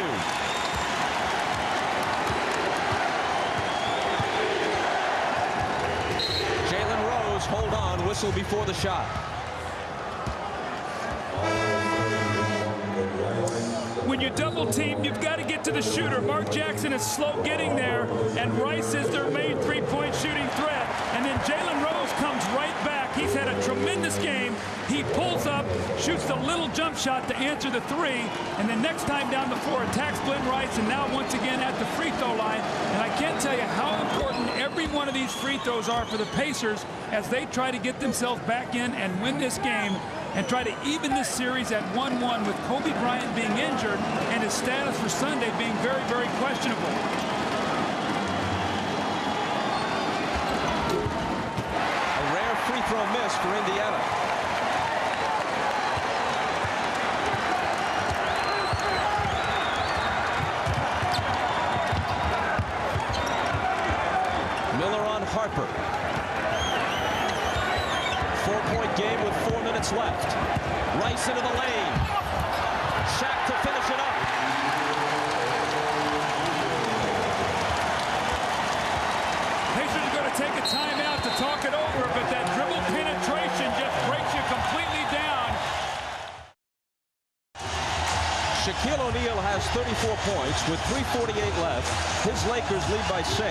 Jalen Rose, hold on, whistle before the shot. When you double team, you've got to get to the shooter. Mark Jackson is slow getting there, and Rice is their main 3-point shooting threat. And then Jalen Rose comes right back. He's had a tremendous game. He pulls up, shoots the little jump shot to answer the 3, and then next time down the floor attacks Glenn Rice, and now once again at the free throw line. And I can't tell you how important every one of these free throws are for the Pacers as they try to get themselves back in and win this game and try to even this series at 1-1 with Kobe Bryant being injured and his status for Sunday being very, very questionable. A rare free throw miss for Indiana. Harper. 4-point game with 4 minutes left. Rice into the lane. Shaq to finish it up. Pacers are going to take a timeout to talk it over, but that dribble penetration just breaks you completely down. Shaquille O'Neal has 34 points with 3:48 left. His Lakers lead by 6.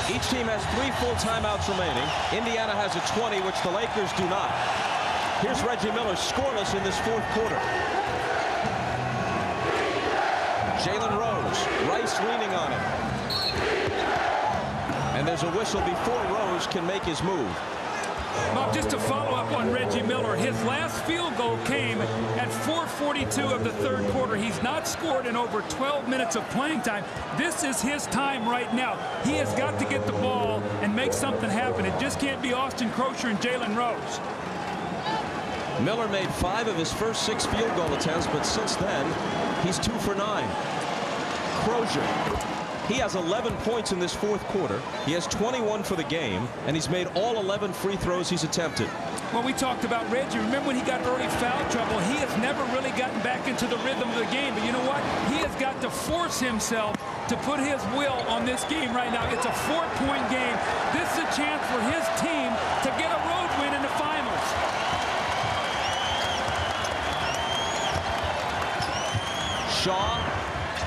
Each team has 3 full timeouts remaining. Indiana has a 20, which the Lakers do not. Here's Reggie Miller scoreless in this 4th quarter. Jalen Rose, Rice leaning on him. And there's a whistle before Rose can make his move. Bob, just to follow up on Reggie Miller, his last field goal came at 4:42 of the 3rd quarter. He's not scored in over 12 minutes of playing time. This is his time right now. He has got to get the ball and make something happen. It just can't be Austin Crosher and Jalen Rose. Miller made 5 of his first 6 field goal attempts, but since then, he's 2 for 9. Crosher. He has 11 points in this 4th quarter. He has 21 for the game, and he's made all 11 free throws he's attempted. Well, we talked about Reggie. Remember when he got early foul trouble? He has never really gotten back into the rhythm of the game. But you know what? He has got to force himself to put his will on this game right now. It's a 4-point game. This is a chance for his team to get a road win in the finals. Shaw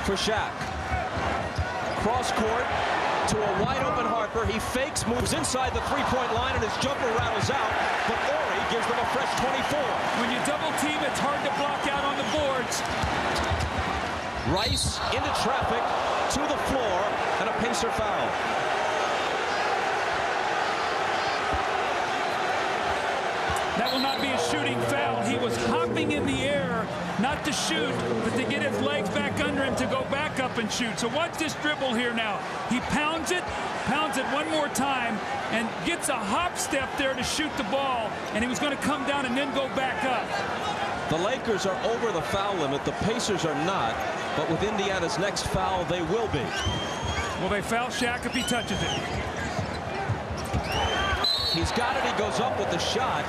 for Shaq. Cross court to a wide open Harper. He fakes, moves inside the 3-point line, and his jumper rattles out. But Ori gives them a fresh 24. When you double team, it's hard to block out on the boards. Rice into traffic to the floor, and a Pacer foul. That will not be a shooting foul. He was hopping in the air, not to shoot, but to get his legs back under him to go back up and shoot. So watch this dribble here now. He pounds it one more time, and gets a hop step there to shoot the ball. And he was going to come down and then go back up. The Lakers are over the foul limit. The Pacers are not. But with Indiana's next foul, they will be. Well, they foul Shaq if he touches it. He's got it. He goes up with the shot.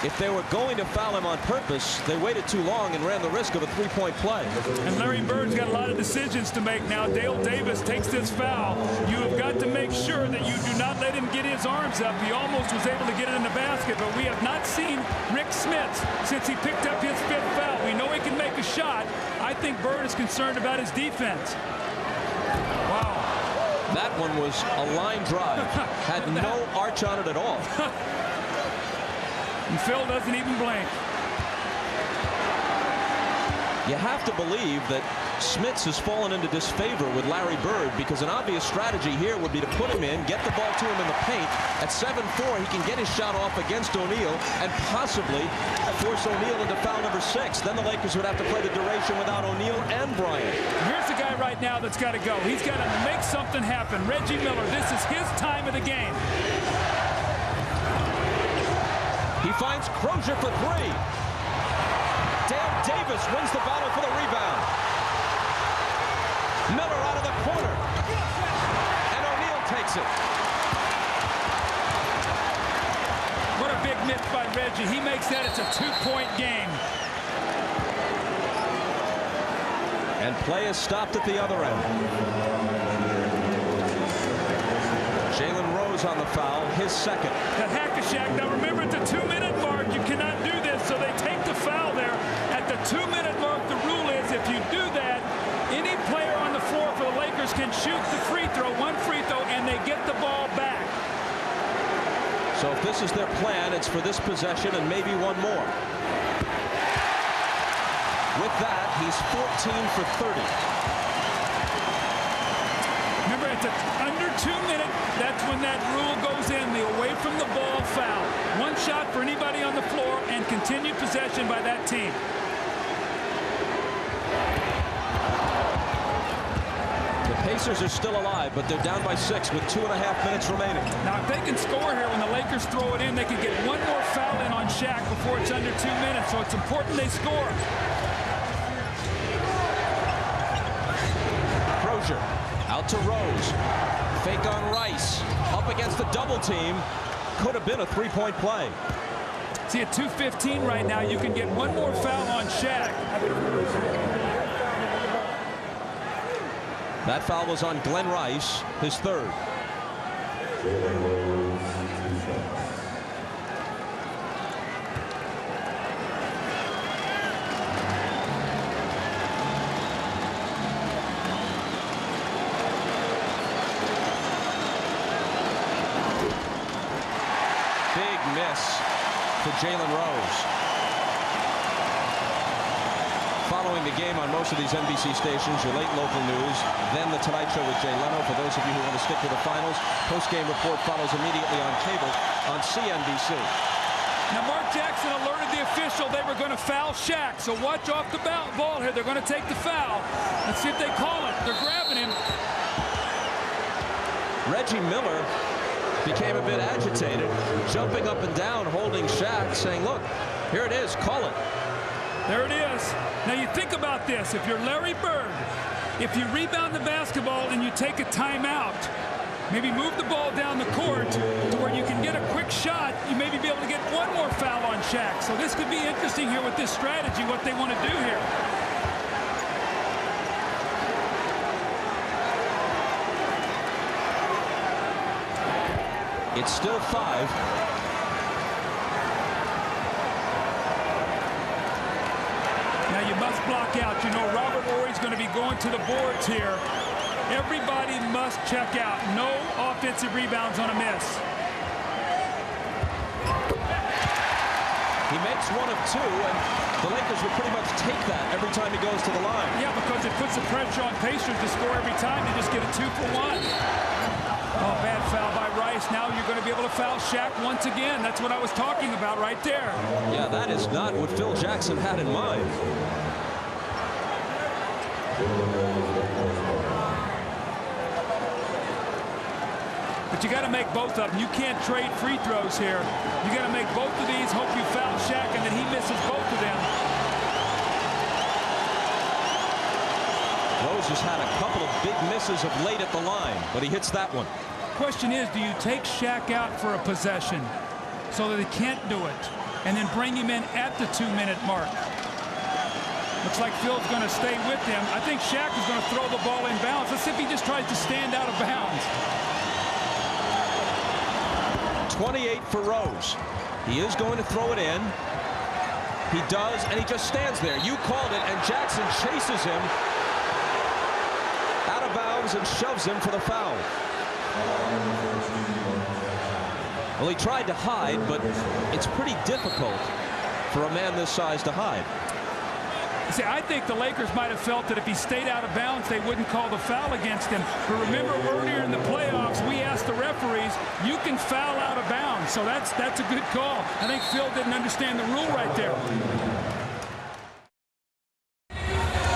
If they were going to foul him on purpose, they waited too long and ran the risk of a 3-point play. And Larry Bird's got a lot of decisions to make now. Dale Davis takes this foul. You have got to make sure that you do not let him get his arms up. He almost was able to get it in the basket, but we have not seen Rick Smits since he picked up his 5th foul. We know he can make a shot. I think Bird is concerned about his defense. Wow. That one was a line drive. Had no arch on it at all. And Phil doesn't even blink. You have to believe that Smits has fallen into disfavor with Larry Bird, because an obvious strategy here would be to put him in, get the ball to him in the paint. At 7-4, he can get his shot off against O'Neal and possibly force O'Neal into foul number 6. Then the Lakers would have to play the duration without O'Neal and Bryant. Here's the guy right now that's got to go. He's got to make something happen. Reggie Miller, this is his time of the game. He finds Crosher for 3. Dale Davis wins the battle for the rebound. Miller out of the corner. And O'Neal takes it. What a big miss by Reggie. He makes that. It's a 2-point game. And play is stopped at the other end. Jalen Rose on the foul, his 2nd. That hack-a-shack. Now remember, at the 2-minute mark, you cannot do this, so they take the foul there. At the 2-minute mark, the rule is if you do that, any player on the floor for the Lakers can shoot the free throw, 1 free throw, and they get the ball back. So if this is their plan, it's for this possession and maybe one more. With that, he's 14 for 30. Remember, it's under 2 minutes. That's when that rule goes in, the away from the ball foul. 1 shot for anybody on the floor and continued possession by that team. The Pacers are still alive, but they're down by 6 with 2.5 minutes remaining. Now, if they can score here when the Lakers throw it in, they can get 1 more foul in on Shaq before it's under 2 minutes, so it's important they score. Crosher out to Rose. Fake on Rice. Up against the double team. Could have been a three-point play. See, at 2:15 right now, you can get one more foul on Shaq. That foul was on Glenn Rice, his third. Big miss for Jalen Rose. Following the game on most of these NBC stations, your late local news, then The Tonight Show with Jay Leno. For those of you who want to stick to the finals, post-game report follows immediately on cable on CNBC. Now, Mark Jackson alerted the official they were going to foul Shaq, so watch off the ball here. They're going to take the foul. Let's see if they call it. They're grabbing him. Reggie Miller became a bit agitated, jumping up and down, holding Shaq, saying, look, here it is, call it. There it is. Now you think about this. If you're Larry Bird, if you rebound the basketball and you take a timeout, maybe move the ball down the court to where you can get a quick shot, you maybe be able to get one more foul on Shaq. So this could be interesting here with this strategy, what they want to do here. It's still 5. Now you must block out. You know Robert Horry's going to be going to the boards here. Everybody must check out. No offensive rebounds on a miss. He makes 1 of 2, and the Lakers would pretty much take that every time he goes to the line. Yeah, because it puts the pressure on Pacers to score every time. You just get a 2 for 1. Oh, bad foul by Rice. Now you're going to be able to foul Shaq once again. That's what I was talking about right there. Yeah, that is not what Phil Jackson had in mind. But you got to make both of them. You can't trade free throws here. You got to make both of these, hope you foul Shaq, and then he misses both of them. Rose has had a couple of big misses of late at the line, but he hits that one. Question is, do you take Shaq out for a possession so that he can't do it, and then bring him in at the 2-minute mark? Looks like Phil's going to stay with him. I think Shaq is going to throw the ball in bounds. Let's see if he just tries to stand out of bounds. 28 for Rose. He is going to throw it in. He does, and he just stands there. You called it, and Jackson chases him out of bounds and shoves him for the foul. Well, he tried to hide, but it's pretty difficult for a man this size to hide. See, I think the Lakers might have felt that if he stayed out of bounds, they wouldn't call the foul against him. But remember, earlier in the playoffs, we asked the referees, you can foul out of bounds. So that's a good call. I think Phil didn't understand the rule right there.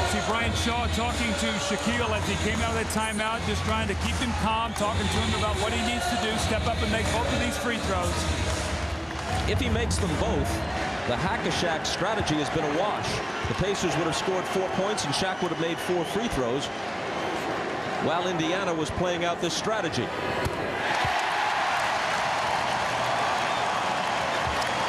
See Brian Shaw talking to Shaquille as he came out of that timeout, just trying to keep him calm, talking to him about what he needs to do, step up and make both of these free throws. If he makes them both, the hack-a-Shaq strategy has been a wash. The Pacers would have scored 4 points, and Shaq would have made 4 free throws, while Indiana was playing out this strategy.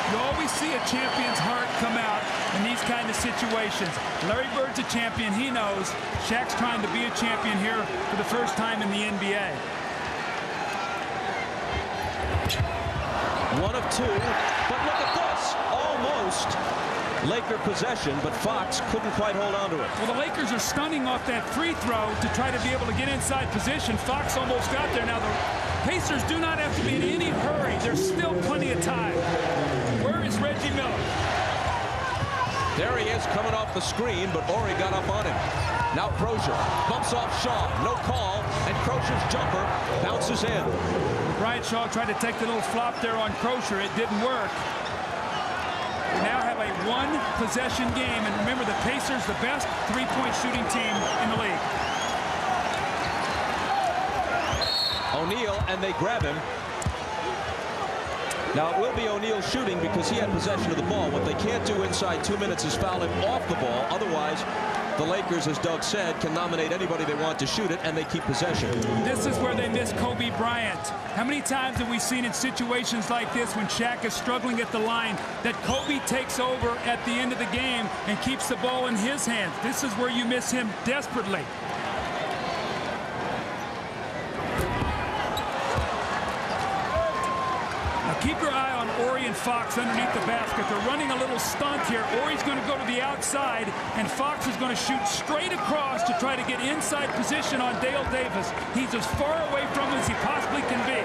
You always see a champion's heart come out in these kind of situations. Larry Bird's a champion. He knows Shaq's trying to be a champion here for the first time in the NBA. 1 of 2, but look at this. Almost Laker possession, but Fox couldn't quite hold on to it. Well, the Lakers are stunning off that free throw to try to be able to get inside position. Fox almost got there. Now, the Pacers do not have to be in any hurry. There's still plenty of time. Where is Reggie Miller? There he is coming off the screen, but Horry got up on him. Now Crozier bumps off Shaw. No call, and Crozier's jumper bounces in. Brian Shaw tried to take the little flop there on Crozier. It didn't work. We now have a 1-possession game, and remember, the Pacers, the best three-point shooting team in the league. O'Neal, and they grab him. Now, it will be O'Neal shooting because he had possession of the ball. What they can't do inside 2 minutes is foul him off the ball. Otherwise, the Lakers, as Doug said, can nominate anybody they want to shoot it, and they keep possession. This is where they miss Kobe Bryant. How many times have we seen in situations like this when Shaq is struggling at the line that Kobe takes over at the end of the game and keeps the ball in his hands? This is where you miss him desperately. Now keep your eye on Horry and Fox underneath the basket. They're running a little stunt here. Horry's going to go to the outside, and Fox is going to shoot straight across to try to get inside position on Dale Davis. He's as far away from him as he possibly can be.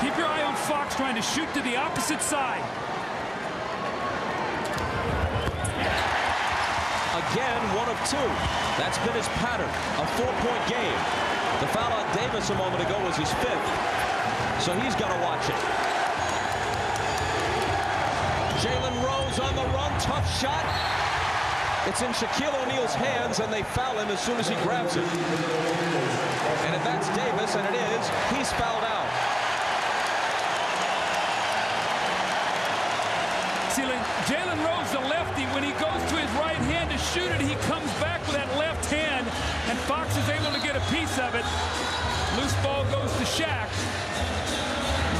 Keep your eye on Fox trying to shoot to the opposite side. Again, 1 of 2. That's been his pattern. A 4-point game. The foul on Davis a moment ago was his 5th. So he's got to watch it. Jalen Rose on the run. Tough shot. It's in Shaquille O'Neal's hands, and they foul him as soon as he grabs it. And if that's Davis, and it is, he's fouled out. See, Jalen Rose, the lefty, when he goes to his right hand to shoot it, he comes back with that left hand, and Fox is able to get a piece of it. Loose ball goes to Shaq.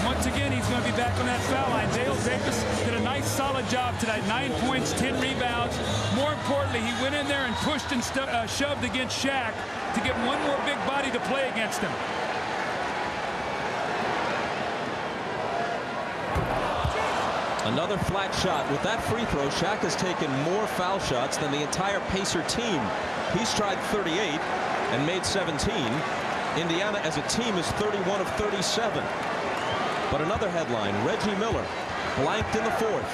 Once again, he's going to be back on that foul line. Dale Davis did a nice, solid job tonight. 9 points, 10 rebounds. More importantly, he went in there and pushed and shoved against Shaq to get one more big body to play against him. Another flat shot. With that free throw, Shaq has taken more foul shots than the entire Pacer team. He's tried 38 and made 17. Indiana, as a team, is 31 of 37. But another headline, Reggie Miller blanked in the 4th.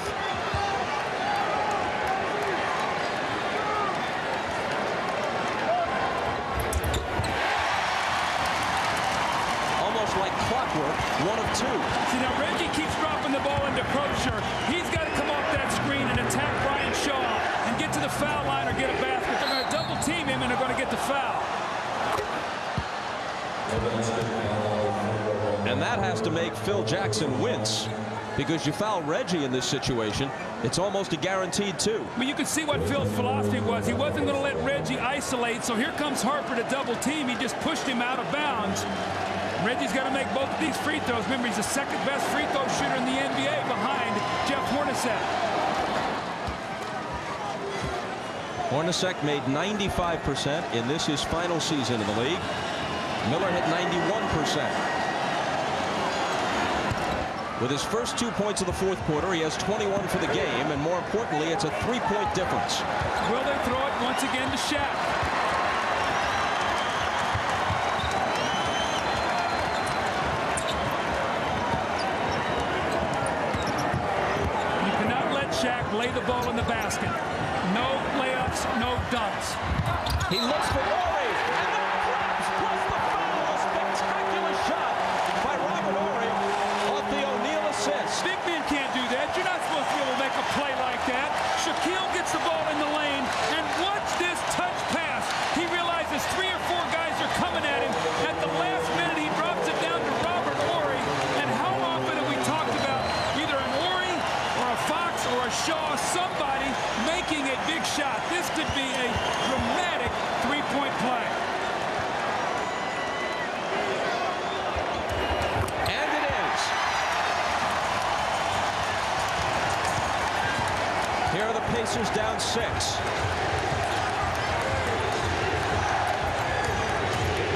Almost like clockwork, 1 of 2. See, now Reggie keeps dropping the ball into Crozier. He's got to come off that screen and attack Brian Shaw and get to the foul line or get a basket. They're going to double team him, and they're going to get the foul. And that has to make Phil Jackson wince, because you foul Reggie in this situation, it's almost a guaranteed 2. Well, you can see what Phil's philosophy was. He wasn't going to let Reggie isolate, so here comes Harper to double team. He just pushed him out of bounds. Reggie's got to make both of these free throws. Remember, he's the 2nd best free throw shooter in the NBA behind Jeff Hornacek. Hornacek made 95% in this his final season in the league. Miller hit 91%. With his first 2 points of the 4th quarter, he has 21 for the game, and more importantly, it's a 3-point difference. Will they throw it once again to Shaq? You cannot let Shaq lay the ball in the basket. No layups, no dunks. He looks for Horry, and the Cavs plus the foul. A spectacular shot by Robert Horry off the O'Neal assist. Big men can't do that. You're not supposed to be able to make a play like that. Shaquille gets the ball in the lane, and watch this touch pass. He realizes 3 or 4 guys are coming at him. At the last minute, he drops it down to Robert Horry. And how often have we talked about either an Horry or a Fox or a Shaw, somebody making a big shot? This could be a dramatic 3-point play. And it is. Here are the Pacers down 6.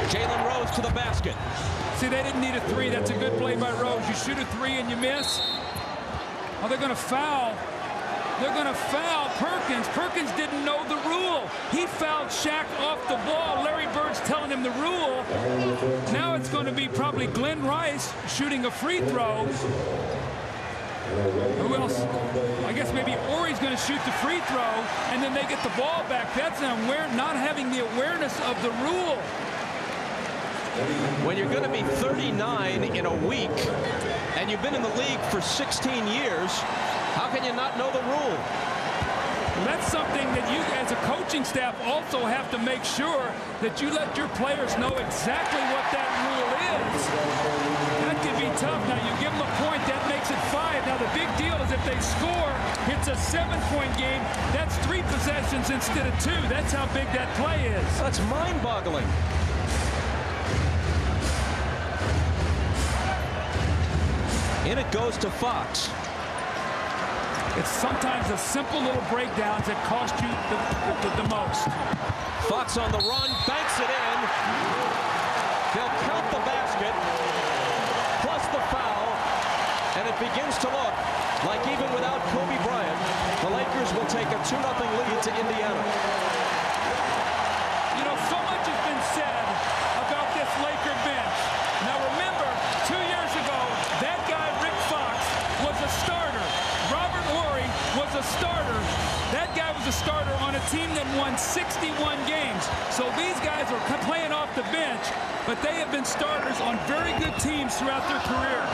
Jalen Rose to the basket. See, they didn't need a 3. That's a good play by Rose. You shoot a 3 and you miss. Oh, they're going to foul. They're going to foul Perkins. Perkins didn't know the rule. He fouled Shaq off the ball. Larry Bird's telling him the rule. Now it's going to be probably Glenn Rice shooting a free throw. Who else? I guess maybe Horry's going to shoot the free throw, and then they get the ball back. That's not having the awareness of the rule. When you're going to be 39 in a week, and you've been in the league for 16 years, how can you not know the rule? That's something that you as a coaching staff also have to make sure that you let your players know exactly what that rule is. That could be tough. Now you give them a point, that makes it 5. Now the big deal is if they score, it's a 7-point game. That's 3 possessions instead of 2. That's how big that play is. That's mind-boggling. In it goes to Fox. It's sometimes the simple little breakdowns that cost you the most. Fox on the run, banks it in. They'll count the basket, plus the foul, and it begins to look like even without Kobe Bryant, the Lakers will take a 2-0 lead to Indiana. You know, so much has been said about this Laker bench. Now remember, 2 years ago, that guy, Rick Fox, was a starter. Robert Horry was a starter. That guy was a starter on a team that won 61 games. So these guys are playing off the bench, but they have been starters on very good teams throughout their careers.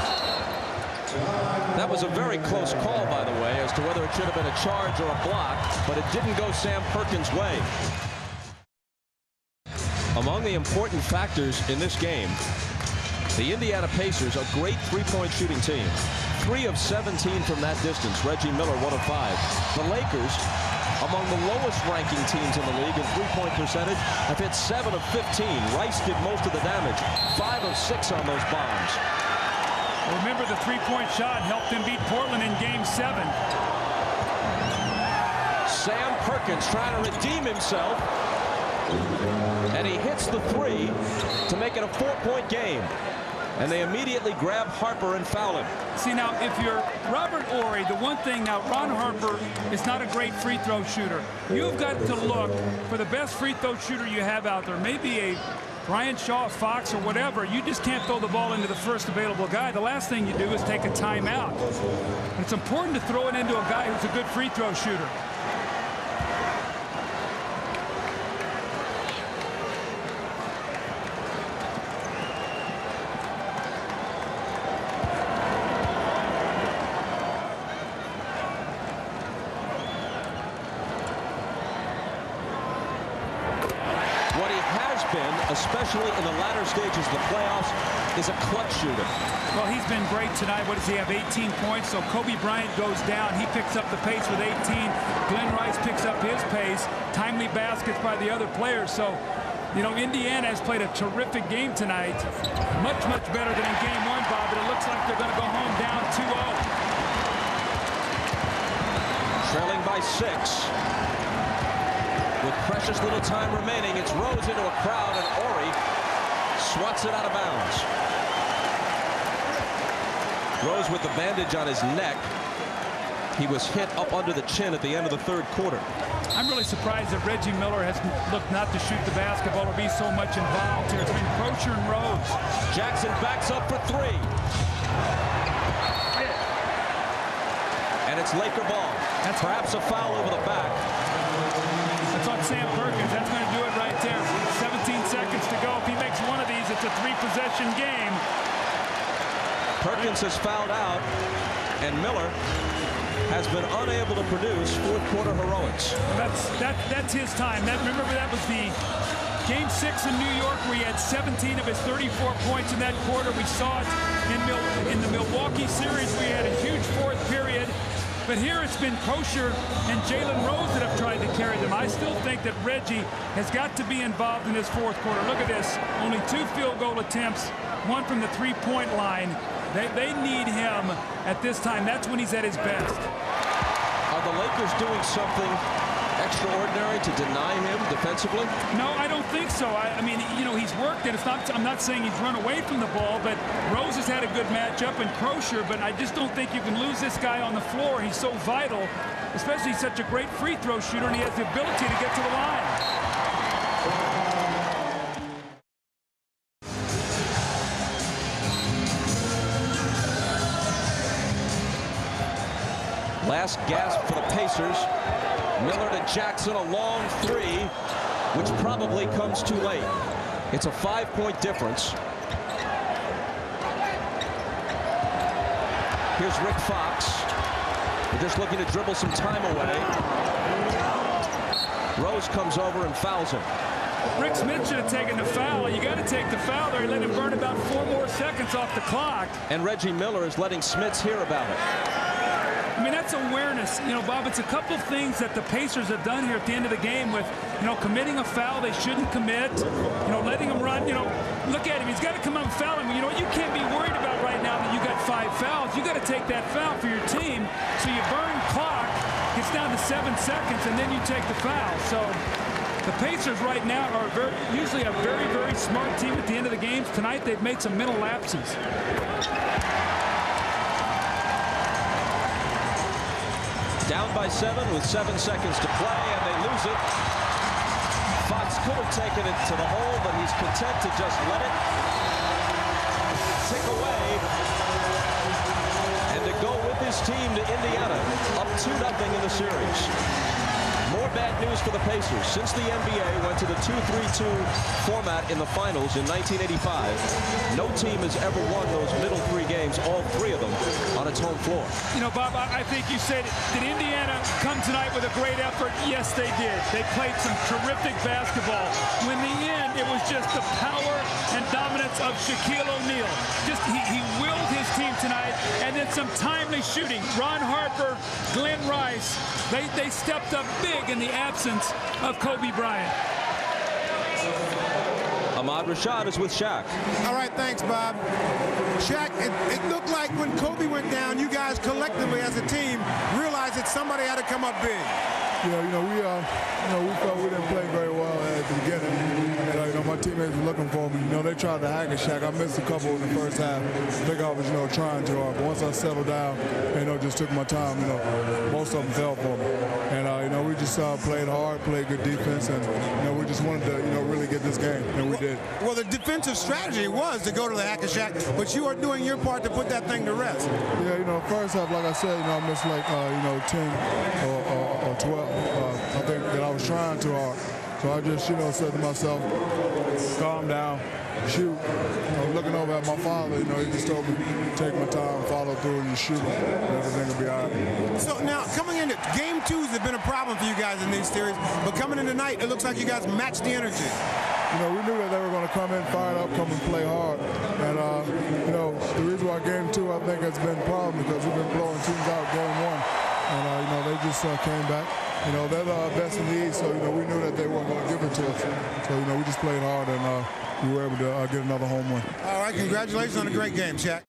That was a very close call, by the way, as to whether it should have been a charge or a block, but it didn't go Sam Perkins' way. Among the important factors in this game, the Indiana Pacers, a great three-point shooting team. 3 of 17 from that distance. Reggie Miller, 1 of 5. The Lakers, among the lowest ranking teams in the league in three-point percentage, have hit 7 of 15. Rice did most of the damage. 5 of 6 on those bombs. Remember, the three-point shot helped them beat Portland in Game 7. Sam Perkins trying to redeem himself. And he hits the 3 to make it a 4-point game. And they immediately grab Harper and foul him. See, now, if you're Robert Horry, the one thing now, Ron Harper is not a great free throw shooter. You've got to look for the best free throw shooter you have out there. Maybe a Brian Shaw, Fox, or whatever. You just can't throw the ball into the first available guy. The last thing you do is take a timeout. And it's important to throw it into a guy who's a good free throw shooter. Especially in the latter stages of the playoffs, is a clutch shooter. Well, he's been great tonight. What does he have? 18 points. So Kobe Bryant goes down. He picks up the pace with 18. Glenn Rice picks up his pace. Timely baskets by the other players. So, you know, Indiana has played a terrific game tonight. Much, much better than in Game 1, Bob. But it looks like they're going to go home down 2-0. Trailing by 6. With precious little time remaining, it's Rose into a crowd, and Horry swats it out of bounds. Rose with the bandage on his neck. He was hit up under the chin at the end of the 3rd quarter. I'm really surprised that Reggie Miller has looked not to shoot the basketball or be so much involved here. It's been Crozier and Rose. Jackson backs up for 3. And it's Laker ball. That's perhaps a foul over the back. It's on Sam Perkins. That's going to do it right there. 17 seconds to go. If he makes one of these, it's a 3-possession game. Perkins has fouled out, and Miller has been unable to produce 4th-quarter heroics. That's his time. Remember, that was the Game 6 in New York where he had 17 of his 34 points in that quarter. We saw it in the Milwaukee series. We had a huge 4th period. But here it's been Crozier and Jalen Rose that have tried to carry them. I still think that Reggie has got to be involved in this 4th quarter. Look at this. Only 2 field goal attempts, 1 from the 3-point line. They need him at this time. That's when he's at his best. Are the Lakers doing something extraordinary to deny him defensively? No, I don't think so. I mean, you know, he's worked it. I'm not saying he's run away from the ball, but Rose has had a good matchup and Crozier, but I just don't think you can lose this guy on the floor. He's so vital, especially such a great free throw shooter, and he has the ability to get to the line. Last gasp for the Pacers. Miller to Jackson, a long 3, which probably comes too late. It's a 5-point difference. Here's Rick Fox. They're just looking to dribble some time away. Rose comes over and fouls him. Rick Smith should have taken the foul. You got to take the foul there. He let him burn about 4 more seconds off the clock. And Reggie Miller is letting Smits hear about it. I mean, that's awareness. You know, Bob, it's a couple things that the Pacers have done here at the end of the game with, you know, committing a foul they shouldn't commit, you know, letting him run. You know, look at him. He's got to come out and foul him. You know, you can't be worried about right now that you got 5 fouls. You got to take that foul for your team. So you burn clock, gets down to 7 seconds, and then you take the foul. So the Pacers right now are usually a very, very smart team at the end of the games. Tonight they've made some mental lapses. Down by 7 with 7 seconds to play, and they lose it. Fox could have taken it to the hole, but he's content to just let it tick away and to go with his team to Indiana, up 2-0 in the series. More bad news for the Pacers. Since the NBA went to the 2-3-2 format in the finals in 1985, no team has ever won those middle 3 games, all 3 of them, on its home floor. You know, Bob, I think you said, did Indiana come tonight with a great effort? Yes, they did. They played some terrific basketball. When in the end, it was just the power and dominance of Shaquille O'Neal. Just he willed his team tonight, and then some timely shooting. Ron Harper, Glenn Rice, they stepped up big in the absence of Kobe Bryant. Ahmad Rashad is with Shaq. All right, thanks, Bob. Shaq, it looked like when Kobe went down, you guys collectively as a team realized that somebody had to come up big. Yeah, we felt we didn't play very well at the beginning. And, my teammates were looking for me. They tried to hack at Shaq. I missed a couple in the first half. I think I was, trying too hard. But once I settled down, just took my time, most of them fell for me. And, we just played hard, played good defense, and, we just wanted to, really get this game, and we did. Well, the defensive strategy was to go to the hack at Shaq, but you are doing your part to put that thing to rest. Yeah, first half, like I said, I missed like, 10 or 12. I think that I was trying too hard. So I just, said to myself, calm down, shoot. Looking over at my father, he just told me, take my time, follow through, and shoot. And everything will be all right. So now, coming into game 2s have been a problem for you guys in these series, but coming in tonight, it looks like you guys matched the energy. We knew that they were going to come in, fired up, come and play hard. And, the reason why game 2, I think, has been a problem because we've been blowing teams out game 1. And, they just came back. They're the best in the East, so, we knew that they weren't going to give it to us. So, we just played hard, and we were able to get another home win. All right, congratulations on a great game, Shaq.